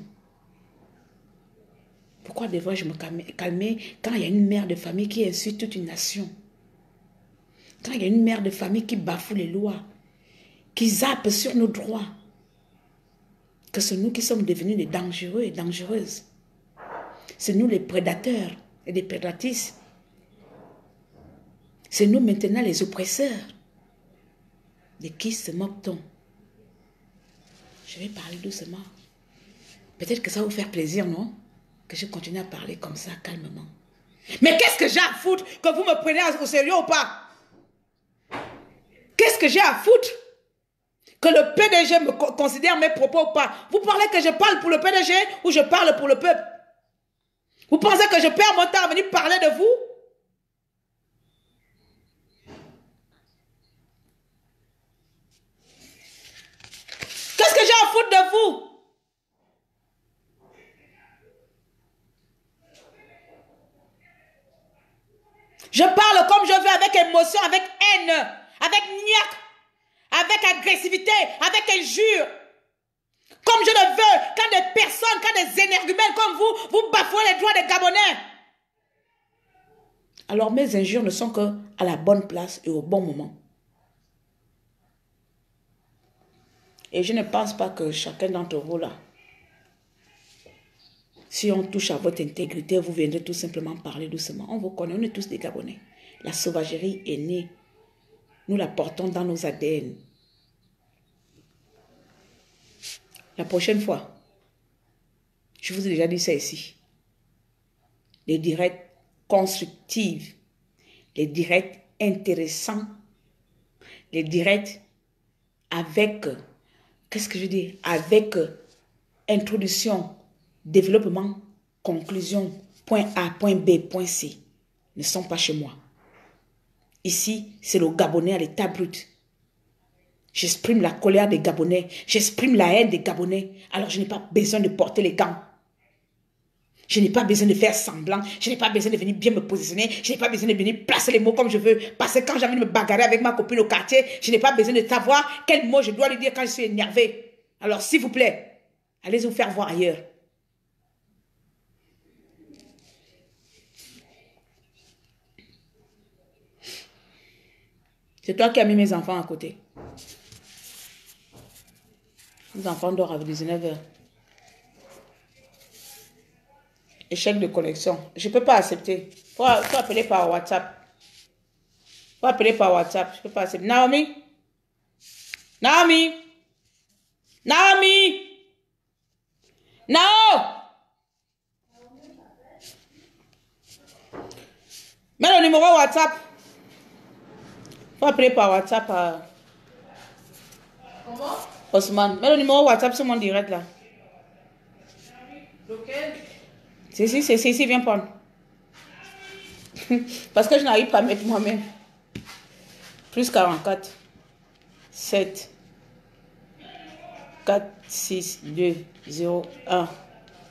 Pourquoi devrais-je me calmer quand il y a une mère de famille qui insulte toute une nation? Quand il y a une mère de famille qui bafoue les lois, qui zappe sur nos droits, que c'est nous qui sommes devenus des dangereux et dangereuses. C'est nous les prédateurs et les prédatrices. C'est nous maintenant les oppresseurs. De qui se moque-t-on? Je vais parler doucement. Peut-être que ça va vous faire plaisir, non? Que je continue à parler comme ça, calmement. Mais qu'est-ce que j'ai à foutre que vous me preniez au sérieux ou pas? Qu'est-ce que j'ai à foutre que le PDG me considère mes propos ou pas? Vous parlez que je parle pour le PDG ou je parle pour le peuple? Vous pensez que je perds mon temps à venir parler de vous? Qu'est-ce que j'ai à foutre de vous? Je parle comme je veux, avec émotion, avec haine, avec niaque, avec agressivité, avec injure. Comme je le veux, quand des personnes, quand des énergumènes comme vous bafouez les droits des Gabonais. Alors mes injures ne sont que à la bonne place et au bon moment. Et je ne pense pas que chacun d'entre vous là, si on touche à votre intégrité, vous viendrez tout simplement parler doucement. On vous connaît, on est tous des Gabonais. La sauvagerie est née. Nous la portons dans nos ADN. La prochaine fois, je vous ai déjà dit ça ici, les directs constructifs, les directs intéressants, les directs avec, qu'est-ce que je dis, avec introduction, développement, conclusion, point A, point B, point C, ne sont pas chez moi. Ici, c'est le Gabonais à l'état brut. J'exprime la colère des Gabonais, j'exprime la haine des Gabonais, alors je n'ai pas besoin de porter les gants. Je n'ai pas besoin de faire semblant, je n'ai pas besoin de venir bien me positionner, je n'ai pas besoin de venir placer les mots comme je veux, parce que quand j'ai envie de me bagarrer avec ma copine au quartier, je n'ai pas besoin de savoir quel mot je dois lui dire quand je suis énervé. Alors s'il vous plaît, allez vous faire voir ailleurs. C'est toi qui as mis mes enfants à côté. Les enfants dorment à 19 h. Échec de connexion. Je ne peux pas accepter. Faut appeler par WhatsApp. Faut appeler par WhatsApp. Je ne peux pas accepter. Naomi? Naomi? Naomi? Nao? Mets le numéro WhatsApp. Faut appeler par WhatsApp. Comment? Osman. Mets le numéro WhatsApp sur mon direct là. Lequel? Si, viens prendre. Parce que je n'arrive pas à mettre moi-même. Plus 44. 7. 4, 6, 2, 0, 1,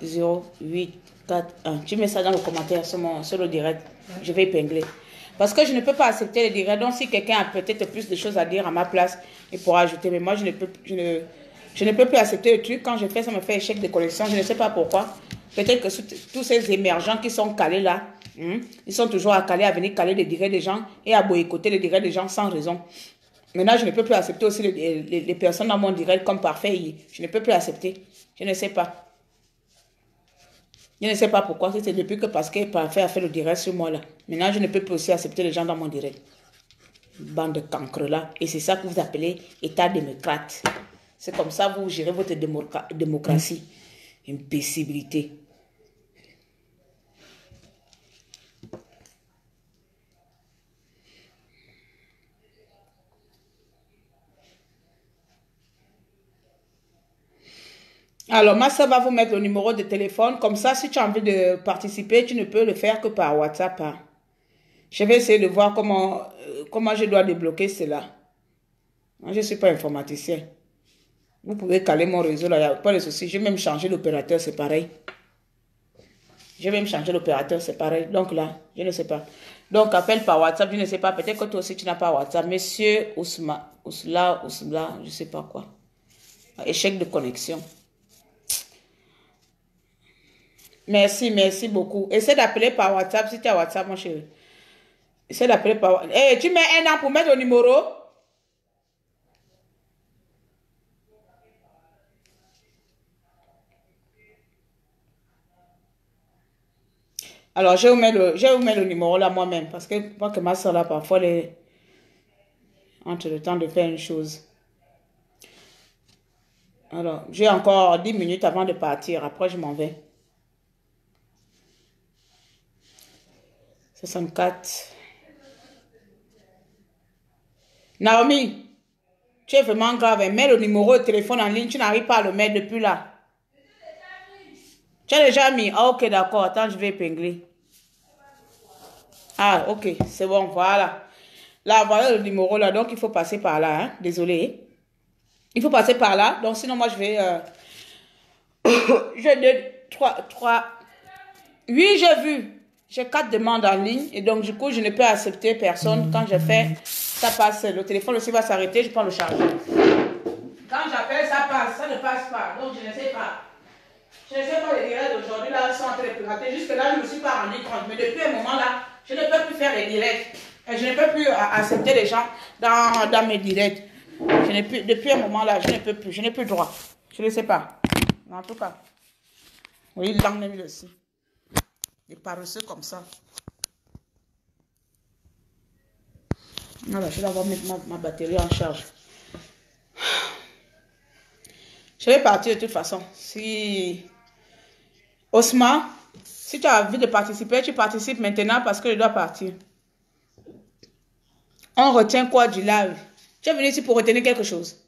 0, 8, 4, 1. Tu mets ça dans le commentaire sur le direct. Je vais épingler. Parce que je ne peux pas accepter les directs. Donc si quelqu'un a peut-être plus de choses à dire à ma place, il pourra ajouter. Mais moi, je ne peux plus accepter le truc. Quand je fais, ça me fait échec de connexion. Je ne sais pas pourquoi. Peut-être que tous ces émergents qui sont calés là, ils sont toujours à caler, à venir caler les directs des gens et à boycotter les directs des gens sans raison. Maintenant, je ne peux plus accepter aussi les personnes dans mon direct comme parfait. Je ne peux plus accepter. Je ne sais pas. Je ne sais pas pourquoi. C'est depuis que parce que parfait a fait le direct sur moi là. Maintenant, je ne peux plus aussi accepter les gens dans mon direct. Bande de cancres là. Et c'est ça que vous appelez état démocrate. C'est comme ça vous gérez votre démocratie. Impassibilité. Alors, ma soeur va vous mettre le numéro de téléphone. Comme ça, si tu as envie de participer, tu ne peux le faire que par WhatsApp. Hein. Je vais essayer de voir comment je dois débloquer cela. Moi, je ne suis pas informaticien. Vous pouvez caler mon réseau, là, il n'y a pas de souci. Je vais même changer l'opérateur, c'est pareil. Je vais même changer l'opérateur, c'est pareil. Donc là, je ne sais pas. Donc, appelle par WhatsApp, je ne sais pas. Peut-être que toi aussi, tu n'as pas WhatsApp. Monsieur Ousla, je ne sais pas quoi. Échec de connexion. Merci, merci beaucoup. Essaie d'appeler par WhatsApp si tu as WhatsApp, mon chéri. Essaie d'appeler par WhatsApp. Hey, tu mets un an pour mettre le numéro? Alors, je vais vous mettre le numéro là moi-même. Parce que moi que ma soeur là, parfois, elle est entre le temps de faire une chose. Alors, j'ai encore 10 minutes avant de partir. Après, je m'en vais. 64. Naomi, tu es vraiment grave. Mets le numéro de téléphone en ligne. Tu n'arrives pas à le mettre depuis là. Tu as déjà mis. Ah, ok, d'accord. Attends, je vais épingler. Ah, ok. C'est bon, voilà. Là, voilà le numéro là. Donc, il faut passer par là. Hein? Désolé. Il faut passer par là. Donc, sinon, moi, je vais... j'ai 2, 3... Oui, j'ai vu. J'ai 4 demandes en ligne. Et donc, du coup, je ne peux accepter personne. Quand je fais, ça passe. Le téléphone aussi va s'arrêter. Je prends le chargeur. Quand j'appelle, ça passe. Ça ne passe pas. Donc, je ne sais pas. Je ne sais pas les directs d'aujourd'hui. Là, ils sont en train de pirater. Jusque là, je ne me suis pas rendu compte. Mais depuis un moment là, je ne peux plus faire les directs. Et je ne peux plus accepter les gens dans mes directs. Depuis un moment là, je ne peux plus. Je n'ai plus le droit. Je ne sais pas. En tout cas. Oui, langue même aussi. Des paresseux comme ça. Voilà, je vais avoir mettre ma batterie en charge. Je vais partir de toute façon. Si Osma, si tu as envie de participer, tu participes maintenant parce que je dois partir. On retient quoi du live? Tu es venu ici pour retenir quelque chose.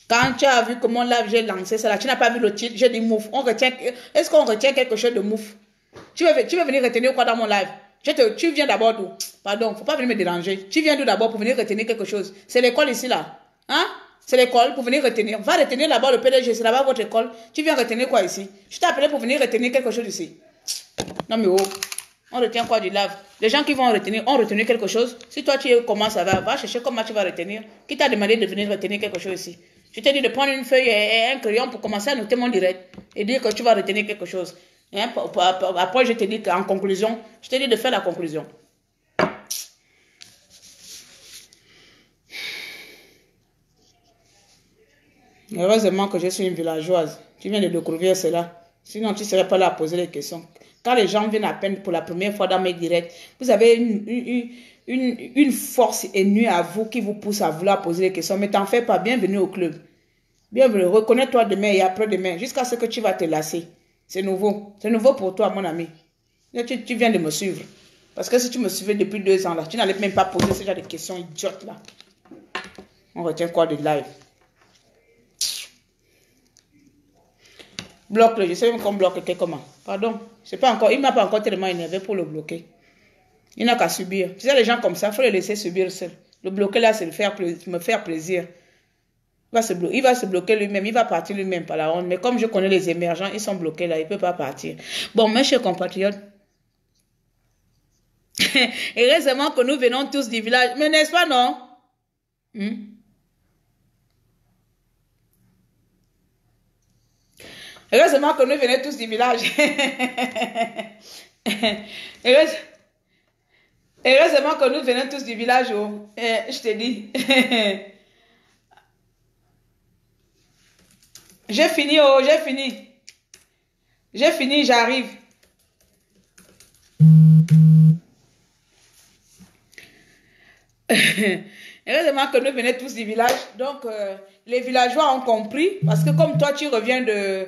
Quand tu as vu comment live j'ai lancé ça là, tu n'as pas vu le titre, j'ai dit mouf. Est-ce qu'on retient quelque chose de mouf? Tu veux venir retenir quoi dans mon live? Tu viens d'abord d'où? Pardon, faut pas venir me déranger. Tu viens d'où d'abord pour venir retenir quelque chose? C'est l'école ici là. Hein? C'est l'école pour venir retenir. Va retenir là-bas le PDG, c'est là-bas votre école. Tu viens retenir quoi ici? Je t'ai appelé pour venir retenir quelque chose ici. Non mais oh, on retient quoi du live? Les gens qui vont retenir, ont retenu quelque chose. Si toi tu commences ça va chercher comment tu vas retenir. Qui t'a demandé de venir retenir quelque chose ici? Je t'ai dit de prendre une feuille et un crayon pour commencer à noter mon direct et dire que tu vas retenir quelque chose. Hein? Après, je te dis qu'en conclusion, je t'ai dit de faire la conclusion. Heureusement que je suis une villageoise. Tu viens de découvrir cela. Sinon, tu ne serais pas là à poser les questions. Quand les gens viennent à peine pour la première fois dans mes directs, vous avez une force innée à vous qui vous pousse à vouloir poser des questions. Mais t'en fais pas. Bienvenue au club. Bienvenue. Reconnais-toi demain et après-demain jusqu'à ce que tu vas te lasser. C'est nouveau. C'est nouveau pour toi, mon ami. Tu viens de me suivre. Parce que si tu me suivais depuis 2 ans, là, tu n'allais même pas poser ce genre de questions idiotes, là. On retient quoi de live? Bloque-le. Je sais même qu'on bloque comment. Pardon. C'est pas encore. Il m'a pas encore tellement énervé pour le bloquer. Il n'a qu'à subir. Tu sais, les gens comme ça, il faut les laisser subir seul. Le bloquer là, c'est me faire plaisir. Il va se bloquer lui-même. Il va partir lui-même par la honte. Mais comme je connais les émergents, ils sont bloqués là. Ils ne peuvent pas partir. Bon, mes chers compatriotes. Heureusement que nous venons tous du village. Mais n'est-ce pas, non? Heureusement que nous venons tous du village. Heureusement que nous venons tous du village. Oh. Je te dis. J'ai fini, oh, j'ai fini. J'ai fini, j'arrive. Heureusement que nous venons tous du village. Donc, les villageois ont compris. Parce que comme toi, tu reviens de...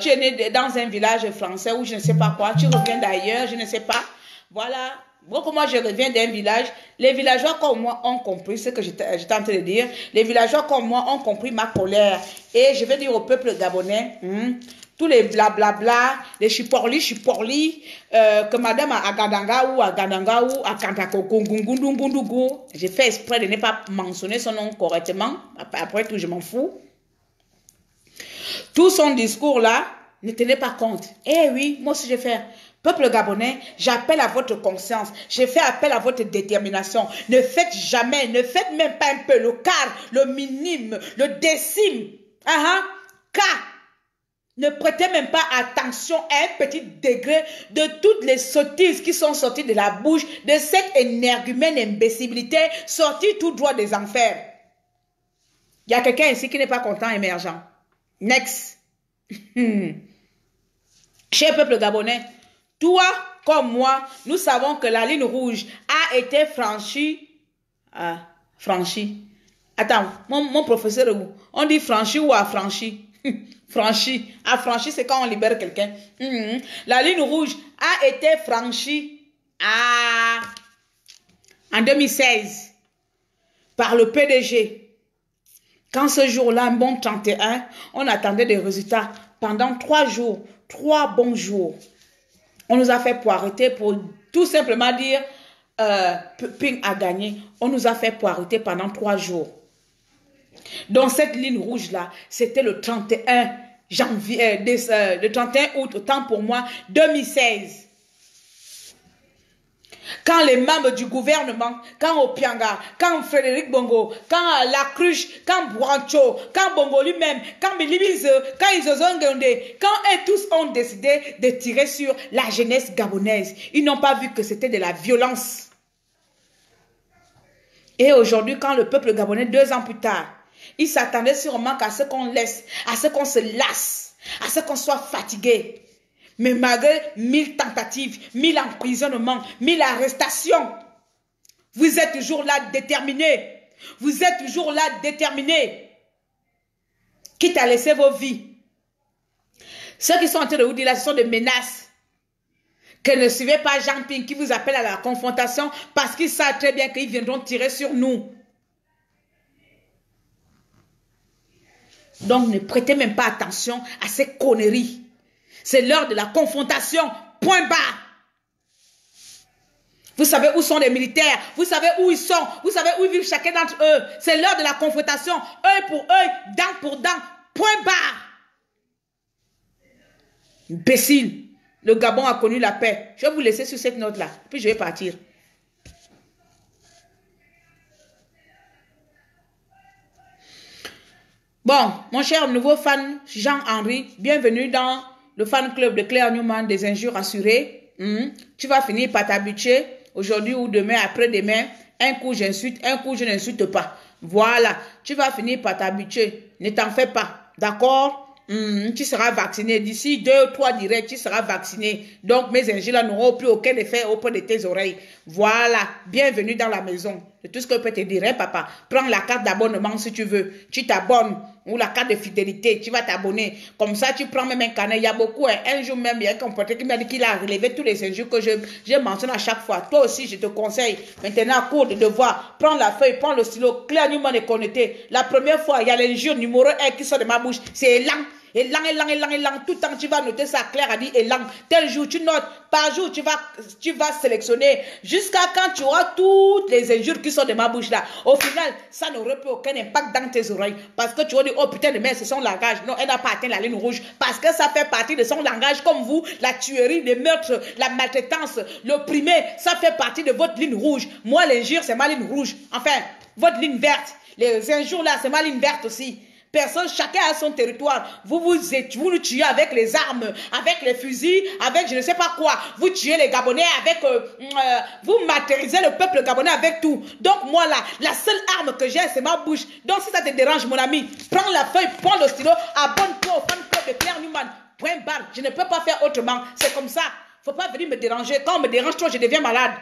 tu es né dans un village français ou je ne sais pas quoi. Tu reviens d'ailleurs, je ne sais pas. Voilà. Bon, comme moi, je reviens d'un village. Les villageois comme moi ont compris ce que j'étais en train de dire. Les villageois comme moi ont compris ma colère. Et je vais dire au peuple gabonais... tous les blablabla, les chiporli, que madame à Gadanga ou à Kantako, j'ai fait exprès de ne pas mentionner son nom correctement. Après tout, je m'en fous. Tout son discours là, ne tenez pas compte. Eh oui, moi aussi je fais. Peuple gabonais, j'appelle à votre conscience. Je fais appel à votre détermination. Ne faites jamais, ne faites même pas un peu le quart, le minime, le décime. Car ne prêtez même pas attention à un petit degré de toutes les sottises qui sont sorties de la bouche de cette énergumène imbécilité sortie tout droit des enfers. Il y a quelqu'un ici qui n'est pas content, émergent. Next. Cher peuple gabonais, toi comme moi, nous savons que la ligne rouge a été franchie. Attends, mon professeur, on dit franchi ou affranchi? Franchi. Affranchi, c'est quand on libère quelqu'un. La ligne rouge a été franchie en 2016 par le PDG. Quand ce jour-là, un bon 31, on attendait des résultats pendant 3 jours, 3 bons jours. On nous a fait poireter pour tout simplement dire Ping a gagné. On nous a fait poireter pendant 3 jours. Donc cette ligne rouge-là, c'était le 31 janvier, le 31 août, autant pour moi, 2016. Quand les membres du gouvernement, quand Opianga, quand Frédéric Bongo, quand Lacruche, quand Brancho, quand Bongo lui-même, quand Milibize, quand Isozongonde, quand eux tous ont décidé de tirer sur la jeunesse gabonaise, ils n'ont pas vu que c'était de la violence. Et aujourd'hui, quand le peuple gabonais, 2 ans plus tard, il s'attendait sûrement qu'à ce qu'on laisse, à ce qu'on se lasse, à ce qu'on soit fatigué. Mais malgré 1000 tentatives, 1000 emprisonnements, 1000 arrestations, vous êtes toujours là déterminés. Vous êtes toujours là déterminés. Quitte à laisser vos vies. Ceux qui sont en train de vous dire là, ce sont des menaces. Que ne suivez pas Jean-Ping qui vous appelle à la confrontation parce qu'ils savent très bien qu'ils viendront tirer sur nous. Donc ne prêtez même pas attention à ces conneries. C'est l'heure de la confrontation. Point barre. Vous savez où sont les militaires. Vous savez où ils sont. Vous savez où vivent chacun d'entre eux. C'est l'heure de la confrontation. Œil pour œil, dent pour dent. Point barre. Imbécile. Le Gabon a connu la paix. Je vais vous laisser sur cette note-là. Puis je vais partir. Bon, mon cher nouveau fan Jean-Henri, bienvenue dans le fan club de Claire Newman des injures assurées. Tu vas finir par t'habituer aujourd'hui ou demain, après-demain. Un coup j'insulte, un coup je n'insulte pas. Voilà, tu vas finir par t'habituer. Ne t'en fais pas, d'accord? Tu seras vacciné. D'ici 2 ou 3 directs, tu seras vacciné. Donc, mes injures n'auront plus aucun effet auprès de tes oreilles. Voilà. Bienvenue dans la maison. C'est tout ce que je peux te dire, hein, papa. Prends la carte d'abonnement si tu veux. Tu t'abonnes. Ou la carte de fidélité. Tu vas t'abonner. Comme ça, tu prends même un carnet. Il y a beaucoup. Hein. Un jour même, il y a un comportement qui m'a dit qu'il a relevé tous les injures que je mentionne à chaque fois. Toi aussi, je te conseille. Maintenant, cours de devoir. Prends la feuille, prends le stylo. Claire Newman est connecté. La première fois, il y a l'injure numéro 1 qui sort de ma bouche. C'est élan. Élan. Tout le temps, tu vas noter ça. Claire a dit élan. Tel jour, tu notes. Par jour, tu vas sélectionner. Jusqu'à quand tu auras toutes les injures qui sont de ma bouche là. Au final, ça n'aurait plus aucun impact dans tes oreilles. Parce que tu vas dire, oh putain de merde, c'est son langage. Non, elle n'a pas atteint la ligne rouge. Parce que ça fait partie de son langage comme vous. La tuerie, les meurtres, la maltraitance, l'opprimé, ça fait partie de votre ligne rouge. Moi, l'injure, c'est ma ligne rouge. Enfin, votre ligne verte. Les injures là, c'est ma ligne verte aussi. Personne, chacun a son territoire. Vous nous tuez avec les armes, avec les fusils, avec je ne sais pas quoi. Vous tuez les Gabonais avec... vous martyrisez le peuple gabonais avec tout. Donc moi là, la seule arme que j'ai, c'est ma bouche. Donc si ça te dérange, mon ami, prends la feuille, prends le stylo, abonne-toi au fan club de Claire Newman. Point barre. Je ne peux pas faire autrement. C'est comme ça. Faut pas venir me déranger. Quand on me dérange trop, je deviens malade.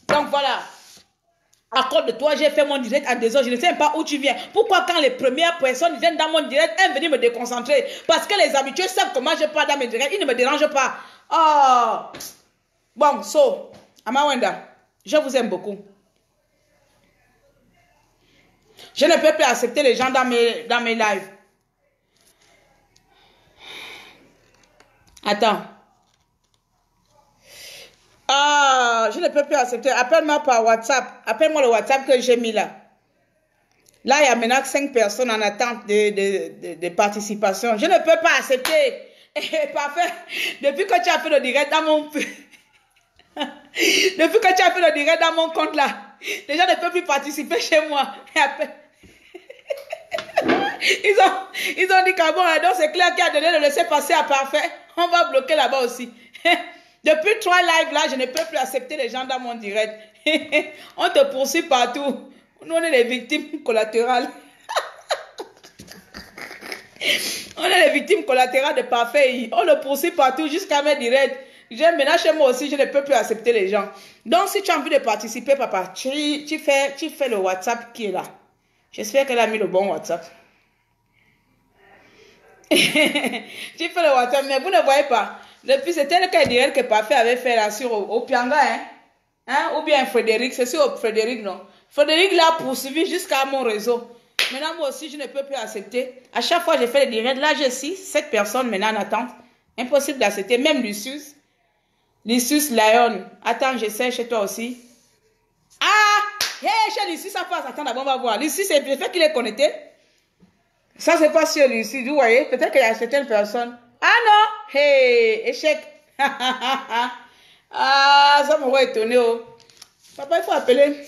Donc voilà. À cause de toi, j'ai fait mon direct à 2 heures. Je ne sais même pas où tu viens. Pourquoi quand les premières personnes viennent dans mon direct, elles viennent me déconcentrer? Parce que les habitués savent comment je parle dans mes directs. Ils ne me dérangent pas. Oh. Bon, so, Amawenda, je vous aime beaucoup. Je ne peux plus accepter les gens dans mes lives. Attends. Ah, je ne peux plus accepter. Appelle-moi par WhatsApp. Appelle-moi le WhatsApp que j'ai mis là. Là, il y a maintenant 5 personnes en attente de participation. Je ne peux pas accepter. Parfait. Depuis que tu as fait le direct dans mon... Depuis que tu as fait le direct dans mon compte là, les gens ne peuvent plus participer chez moi. Ils ont dit qu'à bon, donc c'est Claire qui a donné le laisser-passer à Parfait. On va bloquer là-bas aussi. Depuis 3 lives là, je ne peux plus accepter les gens dans mon direct. On te poursuit partout. Nous, on est les victimes collatérales. On est les victimes collatérales de Parfait. On le poursuit partout jusqu'à mes directs. Maintenant chez moi aussi, je ne peux plus accepter les gens. Donc, si tu as envie de participer, papa, tu fais le WhatsApp qui est là. J'espère qu'elle a mis le bon WhatsApp. Tu fais le WhatsApp, mais vous ne voyez pas. Depuis, c'était le cas direct que Parfait avait fait là sur au Pianga, hein? Ou bien Frédéric, c'est sur Frédéric, non? Frédéric l'a poursuivi jusqu'à mon réseau. Maintenant, moi aussi, je ne peux plus accepter. À chaque fois, je fais les directs. Là, j'ai 7 personnes maintenant en attente. Impossible d'accepter. Même Lucius. Lucius Lion. Attends, j'essaie chez toi aussi. Ah! Hey, chez Lucius, ça passe. Attends, d'abord, on va voir. Lucius, c'est le fait qu'il est connecté. Ça, c'est pas sur Lucius. Vous voyez? Peut-être qu'il y a certaines personnes. Ah non! Hey, échec. Ah, ça m'aurait étonné. Oh. Papa, il faut appeler.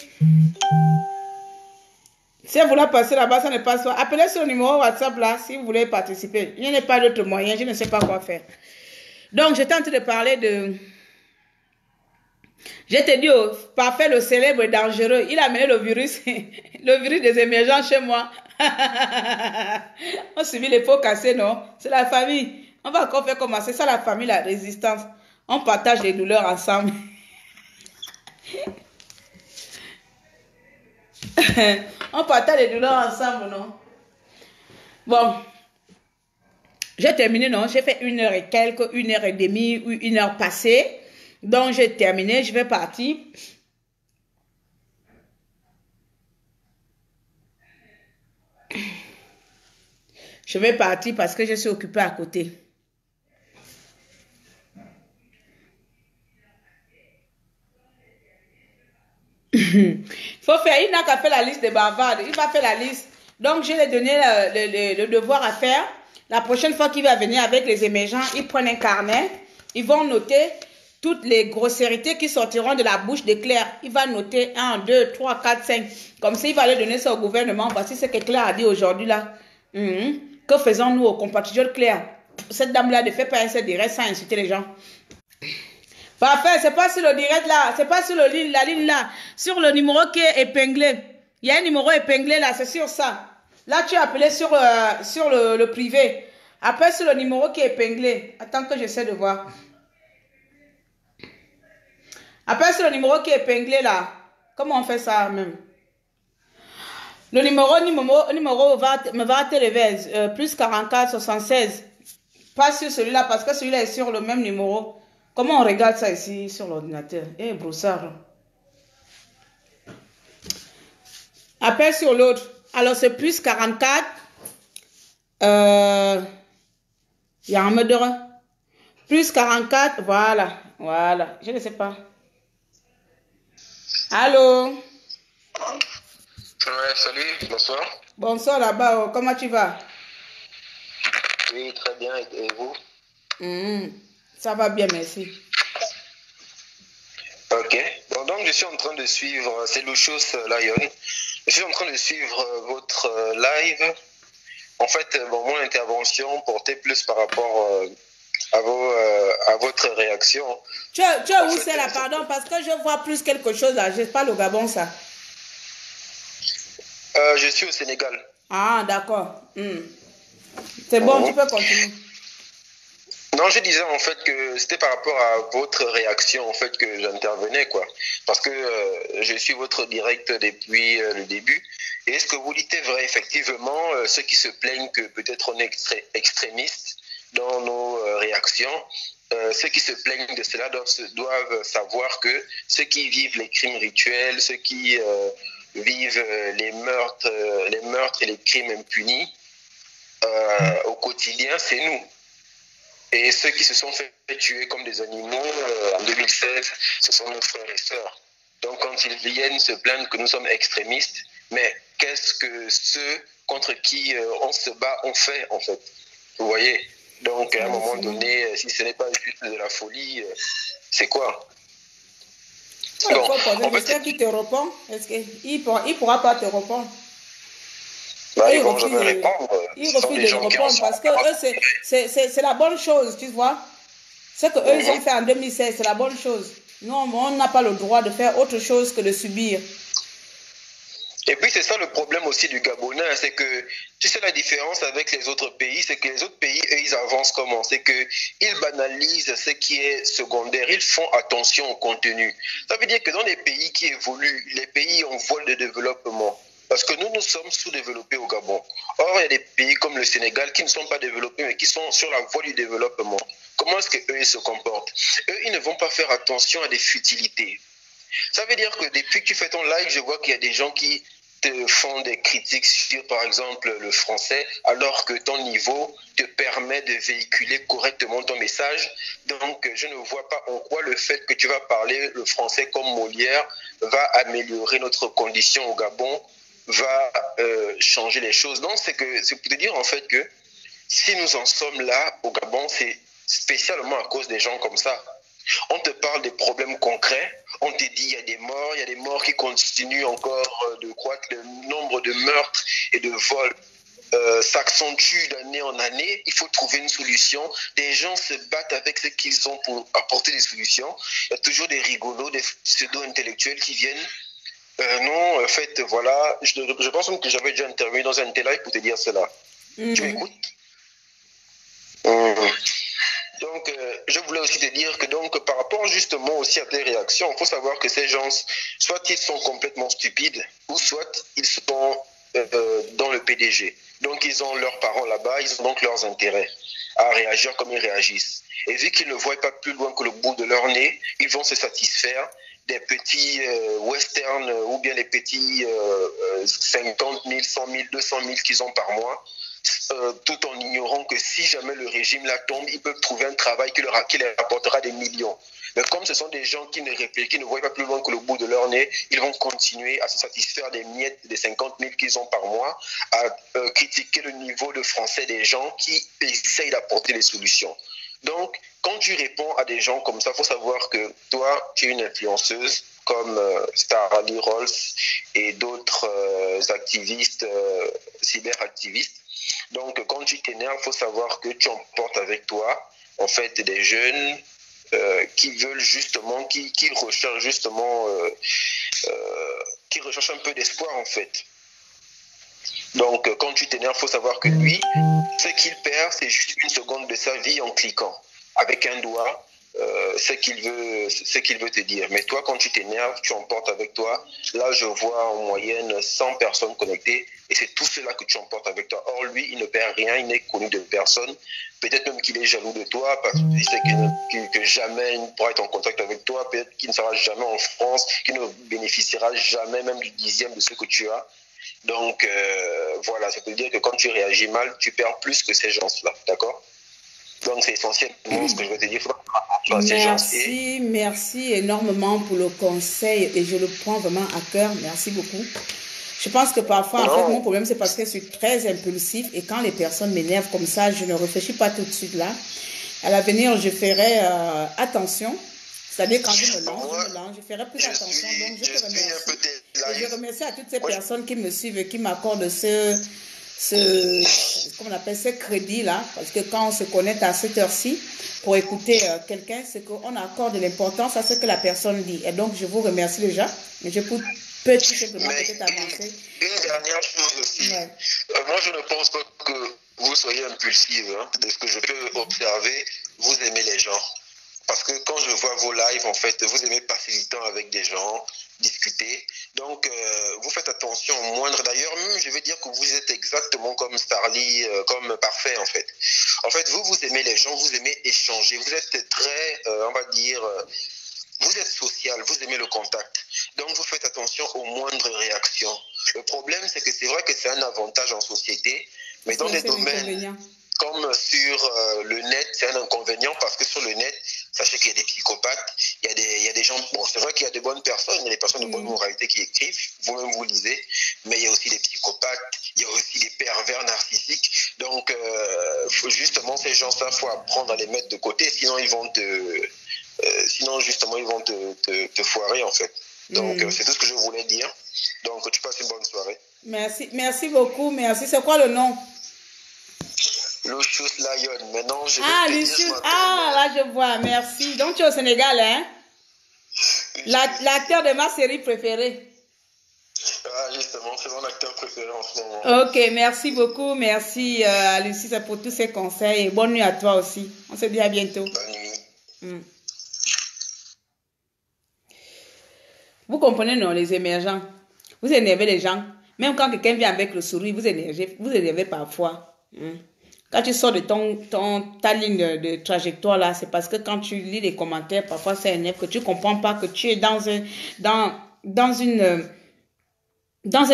Si vous voulez passer là-bas, ça ne passe pas. Appelez sur le numéro WhatsApp là si vous voulez participer. Il n'y a pas d'autre moyen, je ne sais pas quoi faire. Donc, j'étais en train de parler de... Je te dis, oh, Parfait, le célèbre et dangereux, il a amené le virus des émergents chez moi. On subit les pots cassés, non? C'est la famille. On va encore faire comment? C'est ça la famille, la résistance. On partage les douleurs ensemble. On partage les douleurs ensemble, non? Bon. J'ai terminé, non? J'ai fait 1 heure et quelques, 1 heure et demie ou 1 heure passée. Donc, j'ai terminé. Je vais partir. Je vais partir parce que je suis occupée à côté. Il faut faire, il n'a qu'à faire la liste des bavardes. Il va faire la liste. Donc, je lui ai donné le devoir à faire. La prochaine fois qu'il va venir avec les émergents, ils prennent un carnet. Ils vont noter toutes les grossièretés qui sortiront de la bouche de Claire. Il va noter 1, 2, 3, 4, 5. Comme ça, il va aller donner ça au gouvernement. Voici ce que Claire a dit aujourd'hui là. Que faisons-nous aux compatriotes Claire? Cette dame-là ne fait pas un seul direct sans insulter les gens. Parfait, c'est pas sur le direct là, c'est pas sur la ligne là, sur le numéro qui est épinglé. Il y a un numéro épinglé là, c'est sur ça. Là, tu as appelé sur le privé. Appelle sur le numéro qui est épinglé. Attends que j'essaie de voir. Appelle sur le numéro qui est épinglé là. Comment on fait ça même? Le numéro me va te lever. Plus 44 76. Pas sur celui-là parce que celui-là est sur le même numéro. Comment on regarde ça ici sur l'ordinateur? Eh, broussard. Appelle sur l'autre. Alors, c'est plus 44. Il y a un mode de... Plus 44. Voilà. Voilà. Je ne sais pas. Allô? Ouais, salut. Bonsoir. Bonsoir là-bas. Comment tu vas? Oui, très bien. Et vous? Ça va bien, merci. Ok. Donc, je suis en train de suivre, c'est Lucius Lion. Je suis en train de suivre votre live. En fait, mon intervention portait plus par rapport à votre réaction. Tu es où c'est là, pardon, parce que je vois plus quelque chose là. Je pas le Gabon, ça. Je suis au Sénégal. Ah, d'accord. C'est bon, tu peux continuer. Non, je disais en fait que c'était par rapport à votre réaction en fait que j'intervenais quoi. Parce que je suis votre direct depuis le début. Et ce que vous dites est vrai, effectivement, ceux qui se plaignent que peut-être on est extrémiste dans nos réactions, ceux qui se plaignent de cela doivent savoir que ceux qui vivent les crimes rituels, ceux qui vivent les meurtres et les crimes impunis au quotidien, c'est nous. Et ceux qui se sont fait tuer comme des animaux en 2016, ce sont nos frères et sœurs. Donc quand ils viennent se plaindre que nous sommes extrémistes, mais qu'est-ce que ceux contre qui on se bat ont fait en fait? Vous voyez? Donc à un moment donné, si ce n'est pas juste de la folie, c'est quoi? Bon, j'espère qu'il te répond. Est-ce qu'il ne pourra pas te répondre? Bah, ils vont jamais répondre. Ils refusent de répondre parce que eux, c'est la bonne chose, tu vois. Ce qu'eux, ils ont fait en 2016, c'est la bonne chose. Nous, on n'a pas le droit de faire autre chose que de subir. Et puis c'est ça le problème aussi du Gabonais, c'est que tu sais la différence avec les autres pays, c'est que les autres pays, eux, ils avancent comment? C'est qu'ils banalisent ce qui est secondaire, ils font attention au contenu. Ça veut dire que dans les pays qui évoluent, les pays en voie de développement, parce que nous sommes sous-développés au Gabon. Or, il y a des pays comme le Sénégal qui ne sont pas développés, mais qui sont sur la voie du développement. Comment est-ce qu'eux, ils se comportent? Eux, ils ne vont pas faire attention à des futilités. Ça veut dire que depuis que tu fais ton live, je vois qu'il y a des gens qui te font des critiques sur, par exemple, le français, alors que ton niveau te permet de véhiculer correctement ton message. Donc, je ne vois pas en quoi le fait que tu vas parler le français comme Molière va améliorer notre condition au Gabon, va changer les choses. Donc, c'est pour te dire en fait que si nous en sommes là au Gabon, c'est spécialement à cause des gens comme ça. On te parle des problèmes concrets, on te dit il y a des morts qui continuent encore de croître, le nombre de meurtres et de vols s'accentue d'année en année, il faut trouver une solution. Des gens se battent avec ce qu'ils ont pour apporter des solutions. Il y a toujours des rigolos, des pseudo-intellectuels qui viennent. Non, en fait, voilà, je pense même que j'avais déjà intervenu dans un tel live pour te dire cela. Tu m'écoutes? Donc, je voulais aussi te dire que donc, par rapport justement aussi à tes réactions, il faut savoir que ces gens, soit ils sont complètement stupides, ou soit ils sont dans le PDG. Donc, ils ont leurs parents là-bas, ils ont donc leurs intérêts à réagir comme ils réagissent. Et vu qu'ils ne voient pas plus loin que le bout de leur nez, ils vont se satisfaire des petits westerns ou bien les petits 50 000, 100 000, 200 000 qu'ils ont par mois, tout en ignorant que si jamais le régime là tombe, ils peuvent trouver un travail qui leur apportera des millions. Mais comme ce sont des gens qui ne voient pas plus loin que le bout de leur nez, ils vont continuer à se satisfaire des miettes des 50 000 qu'ils ont par mois, à critiquer le niveau de français des gens qui essayent d'apporter des solutions. Donc, quand tu réponds à des gens comme ça, il faut savoir que toi, tu es une influenceuse comme Starali Rolls et d'autres activistes, cyberactivistes. Donc, quand tu t'énerves, il faut savoir que tu emportes avec toi, en fait, des jeunes qui veulent justement, qui recherchent justement, qui recherchent un peu d'espoir, en fait. Donc, quand tu t'énerves, il faut savoir que lui, ce qu'il perd, c'est juste une seconde de sa vie en cliquant avec un doigt ce qu'il veut te dire. Mais toi, quand tu t'énerves, tu emportes avec toi. Là, je vois en moyenne 100 personnes connectées et c'est tout cela que tu emportes avec toi. Or, lui, il ne perd rien, il n'est connu de personne. Peut-être même qu'il est jaloux de toi parce qu'il sait que jamais il ne pourra être en contact avec toi. Peut-être qu'il ne sera jamais en France, qu'il ne bénéficiera jamais même du 10e de ce que tu as. Donc, voilà, ça veut dire que quand tu réagis mal, tu perds plus que ces gens-là, d'accord? Donc, c'est essentiellement ce que je veux te dire. Merci énormément pour le conseil et je le prends vraiment à cœur. Merci beaucoup. Je pense que parfois, en fait, mon problème, c'est parce que je suis très impulsif et quand les personnes m'énervent comme ça, je ne réfléchis pas tout de suite là. À l'avenir, je ferai attention. C'est-à-dire, quand je me lance, je ferai plus attention. Donc, je te remercie. Et je remercie à toutes ces personnes qui me suivent et qui m'accordent comment on appelle ce crédit-là. Parce que quand on se connecte à cette heure-ci pour écouter quelqu'un, c'est qu'on accorde de l'importance à ce que la personne dit. Et donc, je vous remercie déjà. Mais je peux tout simplement peut-être avancer. Une dernière chose aussi. Ouais. Moi, je ne pense pas que vous soyez impulsive, hein, de ce que je peux observer, vous aimez les gens. Parce que quand je vois vos lives, en fait, vous aimez passer du temps avec des gens, discuter. Donc, vous faites attention au moindre. D'ailleurs, même, je vais dire que vous êtes exactement comme Starly, comme Parfait, en fait. En fait, vous aimez les gens, vous aimez échanger. Vous êtes très, on va dire, vous êtes social, vous aimez le contact. Donc, vous faites attention aux moindres réactions. Le problème, c'est que c'est vrai que c'est un avantage en société, mais dans des domaines comme sur le net, c'est un inconvénient parce que sur le net, sachez qu'il y a des psychopathes, il y a des gens, bon, c'est vrai qu'il y a de bonnes personnes, il y a des personnes de bonne moralité qui écrivent, vous-même vous lisez, mais il y a aussi des psychopathes, il y a aussi des pervers narcissiques. Donc, justement, ces gens-là, il faut apprendre à les mettre de côté, sinon ils vont sinon, justement, ils vont te foirer, en fait. Donc, c'est tout ce que je voulais dire. Donc, tu passes une bonne soirée. Merci beaucoup, merci. C'est quoi le nom? Lucius Lion. Maintenant, je vais Lucius. Là, je vois. Merci. Donc, tu es au Sénégal, hein? L'acteur de ma série préférée. Ah, justement, c'est mon acteur préféré en ce moment. Ok, merci beaucoup. Merci, Lucius, pour tous ces conseils. Et bonne nuit à toi aussi. On se dit à bientôt. Bonne nuit. Vous comprenez, non, les émergents. Vous énervez les gens. Même quand quelqu'un vient avec le sourire, vous énervez parfois. Quand tu sors de ta ligne de trajectoire là, c'est parce que quand tu lis les commentaires, parfois ça énerve, que tu ne comprends pas que tu es dans un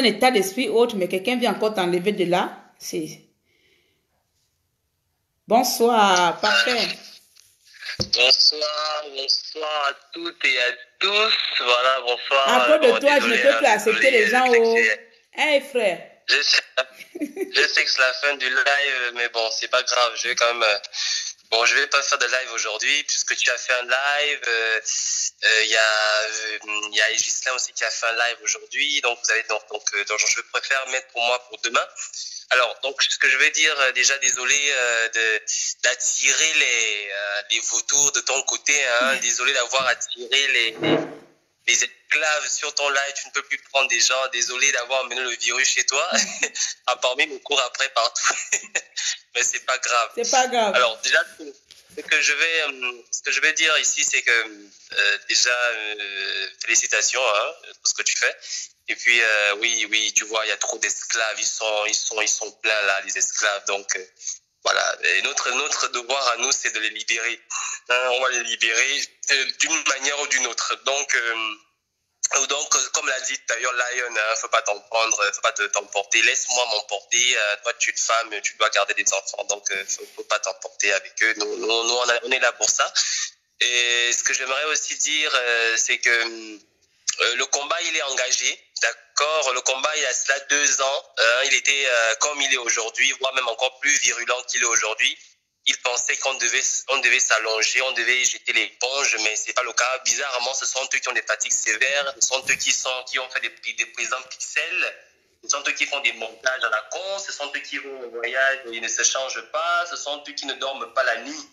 état d'esprit autre, mais quelqu'un vient encore t'enlever de là. Bonsoir, Parfait. Bonsoir à toutes et à tous. Voilà, bonsoir. À cause de toi, je ne peux plus accepter les gens au... Hey frère. Je sais que c'est la fin du live, mais bon, c'est pas grave. Je vais quand même... Bon, je vais pas faire de live aujourd'hui, puisque tu as fait un live. Il y a Gislain aussi qui a fait un live aujourd'hui. Donc, donc, je préfère mettre pour moi pour demain. Alors, donc, ce que je vais dire, déjà, désolé d'attirer les vautours de ton côté. Hein, désolé d'avoir attiré les esclaves sur ton live. Tu ne peux plus prendre des gens. Désolé d'avoir emmené le virus chez toi. À part me court après partout. Mais c'est pas grave. C'est pas grave. Alors, déjà, ce que je vais dire ici, c'est que déjà, félicitations pour ce que tu fais. Et puis, oui, tu vois, il y a trop d'esclaves. Ils sont pleins là, les esclaves. Donc, voilà. Et notre devoir à nous, c'est de les libérer. On va les libérer d'une manière ou d'une autre. Donc, comme l'a dit d'ailleurs Lion, faut pas t'emporter. Laisse-moi m'emporter. Toi, tu es une femme, tu dois garder des enfants. Donc, faut pas t'emporter avec eux. Nous, on est là pour ça. Et ce que j'aimerais aussi dire, c'est que le combat, il est engagé. D'accord, le combat, il y a cela 2 ans. Il était comme il est aujourd'hui, voire même encore plus virulent qu'il est aujourd'hui. Ils pensaient qu'on devait s'allonger, on devait jeter l'éponge, mais c'est pas le cas. Bizarrement, ce sont eux qui ont des fatigues sévères, ce sont eux qui ont fait des prisons pixels, ce sont eux qui font des montages à la con, ce sont eux qui vont au voyage, ils ne se changent pas, ce sont eux qui ne dorment pas la nuit.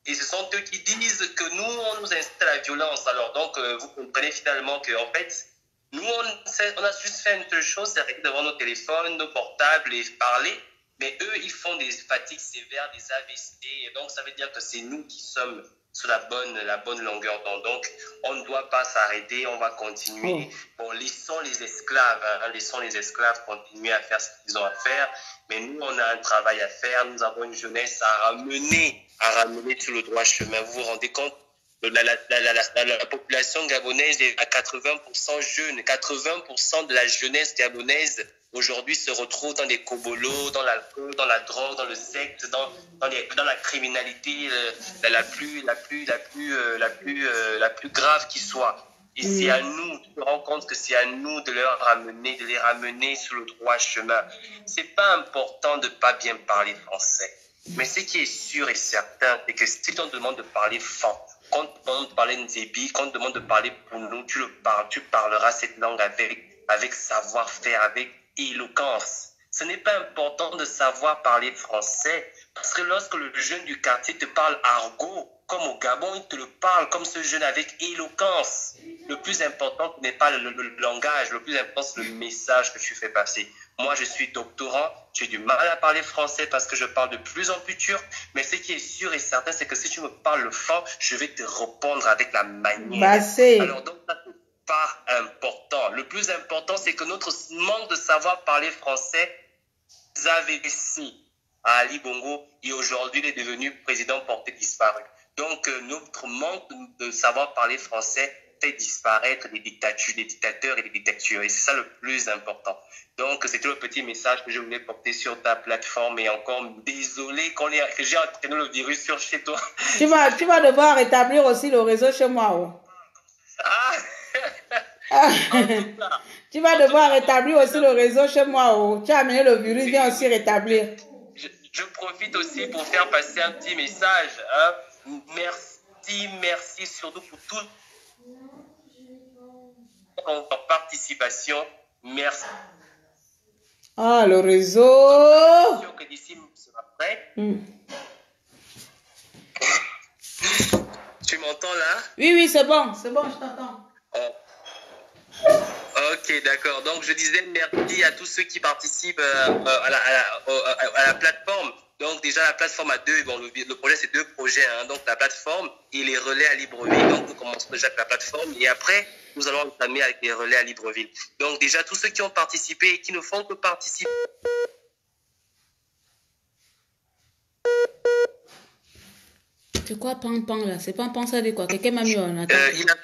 Et ce sont eux qui disent que nous, on nous incite à la violence. Alors donc, vous comprenez finalement qu'en fait, nous, on a juste fait une seule chose, c'est rester devant nos téléphones, nos portables et parler. Mais eux, ils font des fatigues sévères, des AVC. Et donc, ça veut dire que c'est nous qui sommes sur la bonne longueur d'onde. Donc, on ne doit pas s'arrêter, on va continuer. Bon, laissons les esclaves continuer à faire ce qu'ils ont à faire. Mais nous, on a un travail à faire. Nous avons une jeunesse à ramener sur le droit chemin. Vous vous rendez compte? La population gabonaise est à 80% jeune. 80% de la jeunesse gabonaise aujourd'hui se retrouve dans des cobolos, dans l'alcool, dans la drogue, dans le sexe, dans la criminalité la plus grave qui soit. Et c'est à nous, tu te rends compte que c'est à nous de les ramener sur le droit chemin. C'est pas important de pas bien parler français. Mais ce qui est sûr et certain, c'est que si on te demande de parler franc, quand on te demande de parler nzébi, quand on te demande de parler pour nous, tu parleras cette langue avec savoir-faire, avec éloquence. Ce n'est pas important de savoir parler français, parce que lorsque le jeune du quartier te parle argot, comme au Gabon, il te le parle comme ce jeune avec éloquence. le plus important n'est pas le langage, le plus important c'est le message que tu fais passer. Moi, je suis doctorant, j'ai du mal à parler français parce que je parle de plus en plus turc, mais ce qui est sûr et certain, c'est que si tu me parles le fort, je vais te répondre avec la manière. Alors donc, ça, c'est pas important. Le plus important, c'est que notre manque de savoir parler français, vous avez ici à Ali Bongo, et aujourd'hui, il est devenu président porté disparu. Donc, notre manque de savoir parler français fait disparaître les dictateurs et les dictatures. Et c'est ça le plus important. Donc, c'était le petit message que je voulais porter sur ta plateforme. Et encore, désolé que j'ai entraîné le virus sur chez toi. Tu vas devoir rétablir aussi le réseau chez moi. Oh. Ah. Tu vas devoir rétablir aussi le réseau chez moi. Oh. Tu as amené le virus, viens aussi rétablir. Je profite aussi pour faire passer un petit message. Hein. Merci surtout pour toute votre participation. Merci. Ah, le réseau. Que d'ici sera prêt. Tu m'entends là? Oui, c'est bon, je t'entends. Ok, d'accord. Donc, je disais merci à tous ceux qui participent à la plateforme. Donc, déjà, la plateforme a deux. Bon, le projet, c'est deux projets. Hein. Donc, la plateforme et les relais à Libreville. Donc, nous commençons déjà avec la plateforme. Et après, nous allons entamer avec les relais à Libreville. Donc, déjà, tous ceux qui ont participé et qui ne font que participer. C'est quoi pan là? C'est pan ça de quoi? Quelqu'un m'a mis en attente. Il a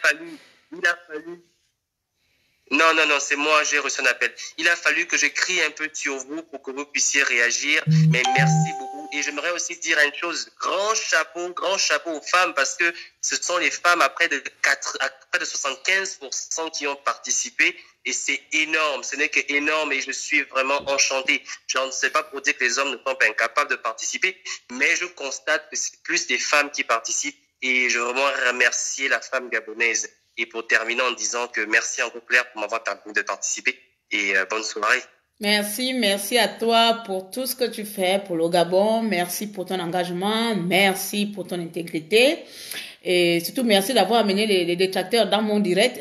fallu. Non, c'est moi, j'ai reçu un appel. Il a fallu que je crie un peu sur vous pour que vous puissiez réagir. Mais merci beaucoup. Et j'aimerais aussi dire une chose. Grand chapeau aux femmes parce que ce sont les femmes à près de 75% qui ont participé. Et c'est énorme. Ce n'est que énorme et je suis vraiment enchanté. Je ne sais pas pour dire que les hommes ne sont pas incapables de participer, mais je constate que c'est plus des femmes qui participent. Et je veux vraiment remercier la femme gabonaise. Et pour terminer en disant que merci encore Claire pour m'avoir permis de participer et bonne soirée. Merci à toi pour tout ce que tu fais pour le Gabon. Merci pour ton engagement. Merci pour ton intégrité. Et surtout, merci d'avoir amené les détracteurs dans mon direct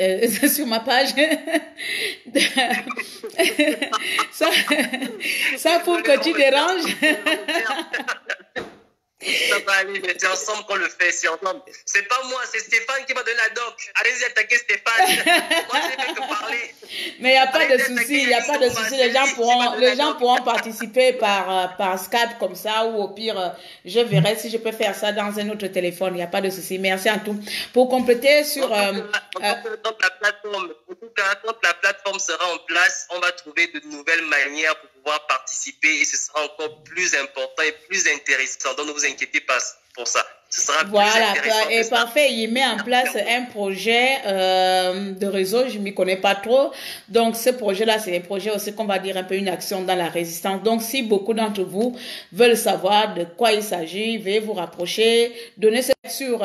sur ma page. ça prouve que tu déranges. Ça va aller, mais c'est ensemble qu'on le fait, c'est ensemble. C'est pas moi, c'est Stéphane qui m'a donné la doc. Allez-y, attaquez Stéphane. Moi, je n'ai fait que parler. Mais il n'y a pas de souci, Les gens pourront participer par Skype comme ça, ou au pire, je verrai si je peux faire ça dans un autre téléphone. Il n'y a pas de souci. Merci à tous. Pour compléter sur... En tout cas, quand la plateforme sera en place, on va trouver de nouvelles manières pour pouvoir participer et ce sera encore plus important et plus intéressant. Donc, ne vous inquiétez pas pour ça. Ce sera plus intéressant. Et parfait, il met en place un projet de réseau, je ne m'y connais pas trop. Donc, ce projet-là, c'est un projet aussi qu'on va dire un peu une action dans la résistance. Donc, si beaucoup d'entre vous veulent savoir de quoi il s'agit, veuillez vous rapprocher, donnez sur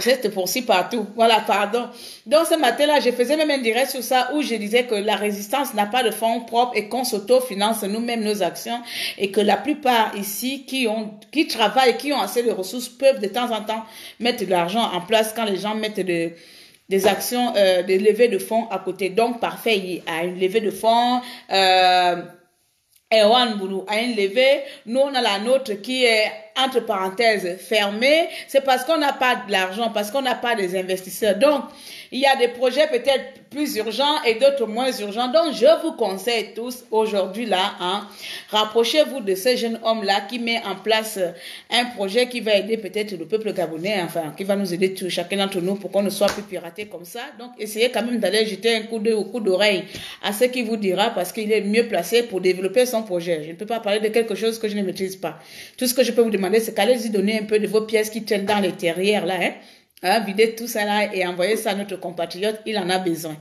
geste pour-ci partout. Voilà, pardon. Donc, ce matin-là, je faisais même un direct sur ça où je disais que la résistance n'a pas de fonds propres et qu'on s'autofinance nous-mêmes nos actions et que la plupart ici qui travaillent, qui ont assez de ressources peuvent de temps en temps mettre de l'argent en place quand les gens mettent des actions, des levées de fonds à côté. Donc, parfait, il y a une levée de fonds, Erwan Boulou a une levée, nous on a la nôtre qui est entre parenthèses fermée, c'est parce qu'on n'a pas de l'argent, parce qu'on n'a pas des investisseurs. Donc, il y a des projets peut-être plus urgents et d'autres moins urgents. Donc, je vous conseille tous aujourd'hui là, rapprochez-vous de ce jeune homme-là qui met en place un projet qui va aider peut-être le peuple gabonais, enfin, qui va nous aider tous, chacun d'entre nous pour qu'on ne soit plus piraté comme ça. Donc, essayez quand même d'aller jeter un coup d'œil ou coup d'oreille à ce qu'il vous dira parce qu'il est mieux placé pour développer son projet. Je ne peux pas parler de quelque chose que je ne maîtrise pas. Tout ce que je peux vous demander, c'est qu'allez-y donner un peu de vos pièces qui tiennent dans les terrières là, videz tout ça là et envoyez ça à notre compatriote, il en a besoin.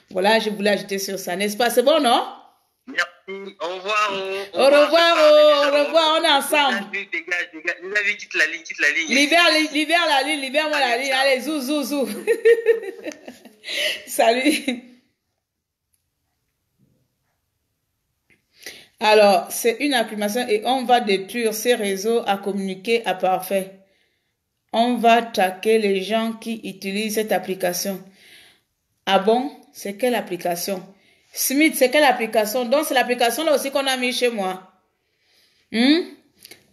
Voilà, je voulais ajouter sur ça, n'est-ce pas? C'est bon, non? Merci, au revoir. Au revoir, on est ensemble. Dégage, quitte la ligne. Libère moi la ligne, allez, zou. Salut. Alors, c'est une accumulation et on va détruire ces réseaux à communiquer à parfait. On va traquer les gens qui utilisent cette application. Ah bon? C'est quelle application? Smith, c'est quelle application? Donc, c'est l'application là aussi qu'on a mis chez moi.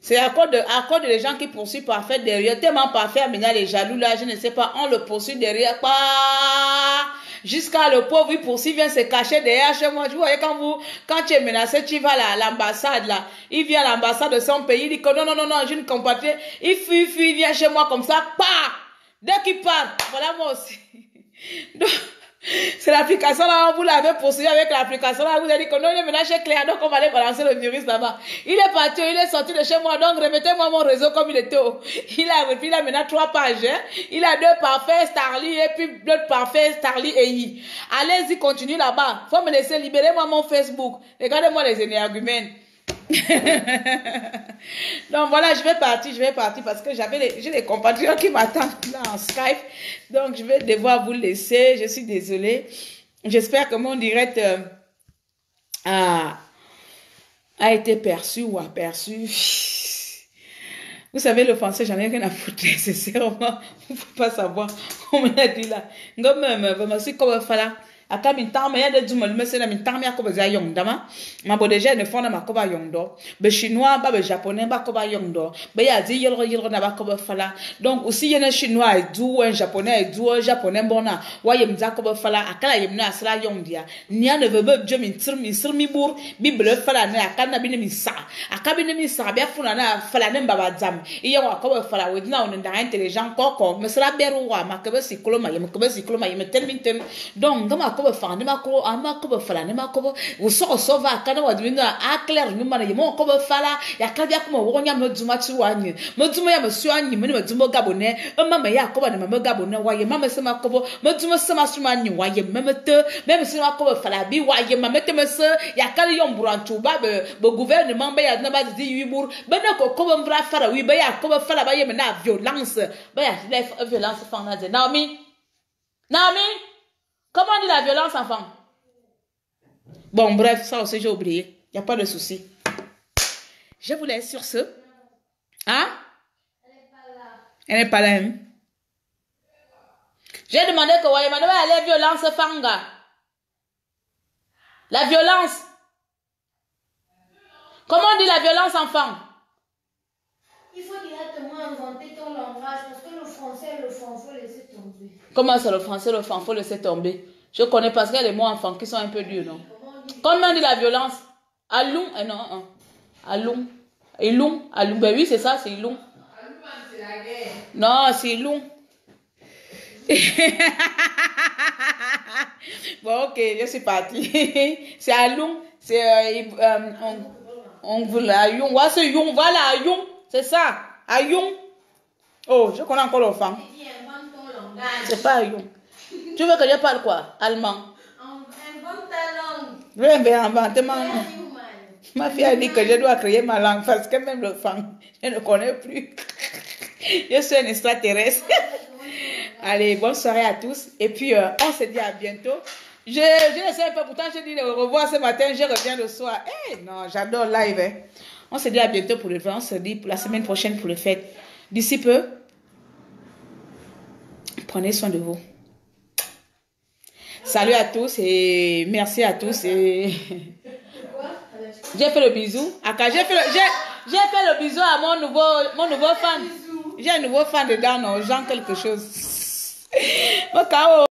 C'est à cause de les gens qui poursuivent parfait derrière. Tellement parfait, maintenant les jaloux là, je ne sais pas, on le poursuit derrière. Jusqu'à le pauvre, il poursuit, vient se cacher derrière chez moi. Tu vois, quand tu es menacé, tu vas à l'ambassade là. Il vient à l'ambassade de son pays, il dit que non, j'ai une compatriote. Il fuit, il vient chez moi comme ça, dès qu'il part, voilà moi aussi. Donc, c'est l'application là, vous l'avez poursuivi avec l'application là, vous avez dit que non, il est maintenant chez Claire, donc on va aller balancer le virus là-bas. Il est parti, il est sorti de chez moi, donc remettez-moi mon réseau comme il était. Il a maintenant 3 pages, hein. Il a 2 parfaits Starly et puis l'autre parfait Starly EI. Allez-y, continue là-bas. Faut me laisser, libérez-moi mon Facebook. Regardez-moi les énergumènes. Donc voilà, je vais partir parce que j'ai des compatriotes qui m'attendent là en Skype. Donc je vais devoir vous laisser. Je suis désolée. J'espère que mon direct a été perçu ou aperçu. Vous savez, le français, j'en ai rien à foutre. Sincèrement, vous ne pouvez pas savoir. On m'a dit là. Je comme fala. Aka mintama ya de djumol mesena mintama ya ko ba yong dama ma bo déjà ne fona ma ko ba yong do be chinois ba be japonais ba ko ba yong do be ya di yelro na ba ko ba fala. Donc aussi yena chinois et du un japonais et du japonais bona wa yem za ko ba fala akala yem na asla yong dia nia ne veut be mi sirmi bour bible fala na akana bi ne mi sa akabi ne mi sa bia funa na fala ne baba zam iya wa ko ba fala we na on nda intelligent koko mesra beru wa ma ko ba sikolo ma yem ko ba sikolo ma yem termin donc ngama fa ne mako ama ko fala ne mako wo so va kana wa dwinga a clair ni mana yemo ko fala ya ka bia ko wo nya maduma chi wanyi maduma ya masu anyi me maduma gabone mama ya ko ba ne mama gabone wa ye mama se mako maduma se masu anyi wa ye memete même se mako fala bi wa ye mama te mese ya ka yo mbrantu ba be gouvernement ba ya na ba di yibur be na ko mbra fara wi ba ya ko fala ba ye me na violence ba ya violence fa na de Naomi comment on dit la violence, enfant? Bon, bref, ça aussi, j'ai oublié. Il n'y a pas de souci. Je vous laisse sur ce. Hein? Elle n'est pas là. Hein? J'ai demandé que ouais, madame, elle est violence, fanga. La violence. Comment on dit la violence, enfant? Il faut directement inventer ton langage parce que le français et le franc, faut laisser tomber. Comment c'est le français, le franc, faut laisser tomber? Je connais parce qu'il y a des mots enfants qui sont un peu durs, non? Comment on dit la violence? Alum, non, alum. Ilum, alum, ben oui, c'est ça, c'est ilum. C'est la guerre. Non, c'est ilum. Bon, ok, je suis partie. C'est alum, c'est on veut la yung. Voilà, ayung, c'est ça, ayung. Oh, je connais encore l'enfant. C'est pas ayung. Tu veux que je parle quoi? Allemand. Invente ta langue. Je vais inventer ma langue. Ma fille a dit que je dois créer ma langue parce que même le fang, je ne connais plus. Je suis un extraterrestre. Allez, bonne soirée à tous. Et puis, on se dit à bientôt. Je ne sais pas, pourtant, je dis au revoir ce matin, je reviens le soir. Non, j'adore live. Hein. On se dit à bientôt pour le vent. On se dit pour la semaine prochaine pour le fête. D'ici peu, prenez soin de vous. Salut à tous et merci à tous. Et... j'ai fait le bisou. J'ai fait le bisou à mon nouveau fan. J'ai un nouveau fan dedans, non, Jean quelque chose.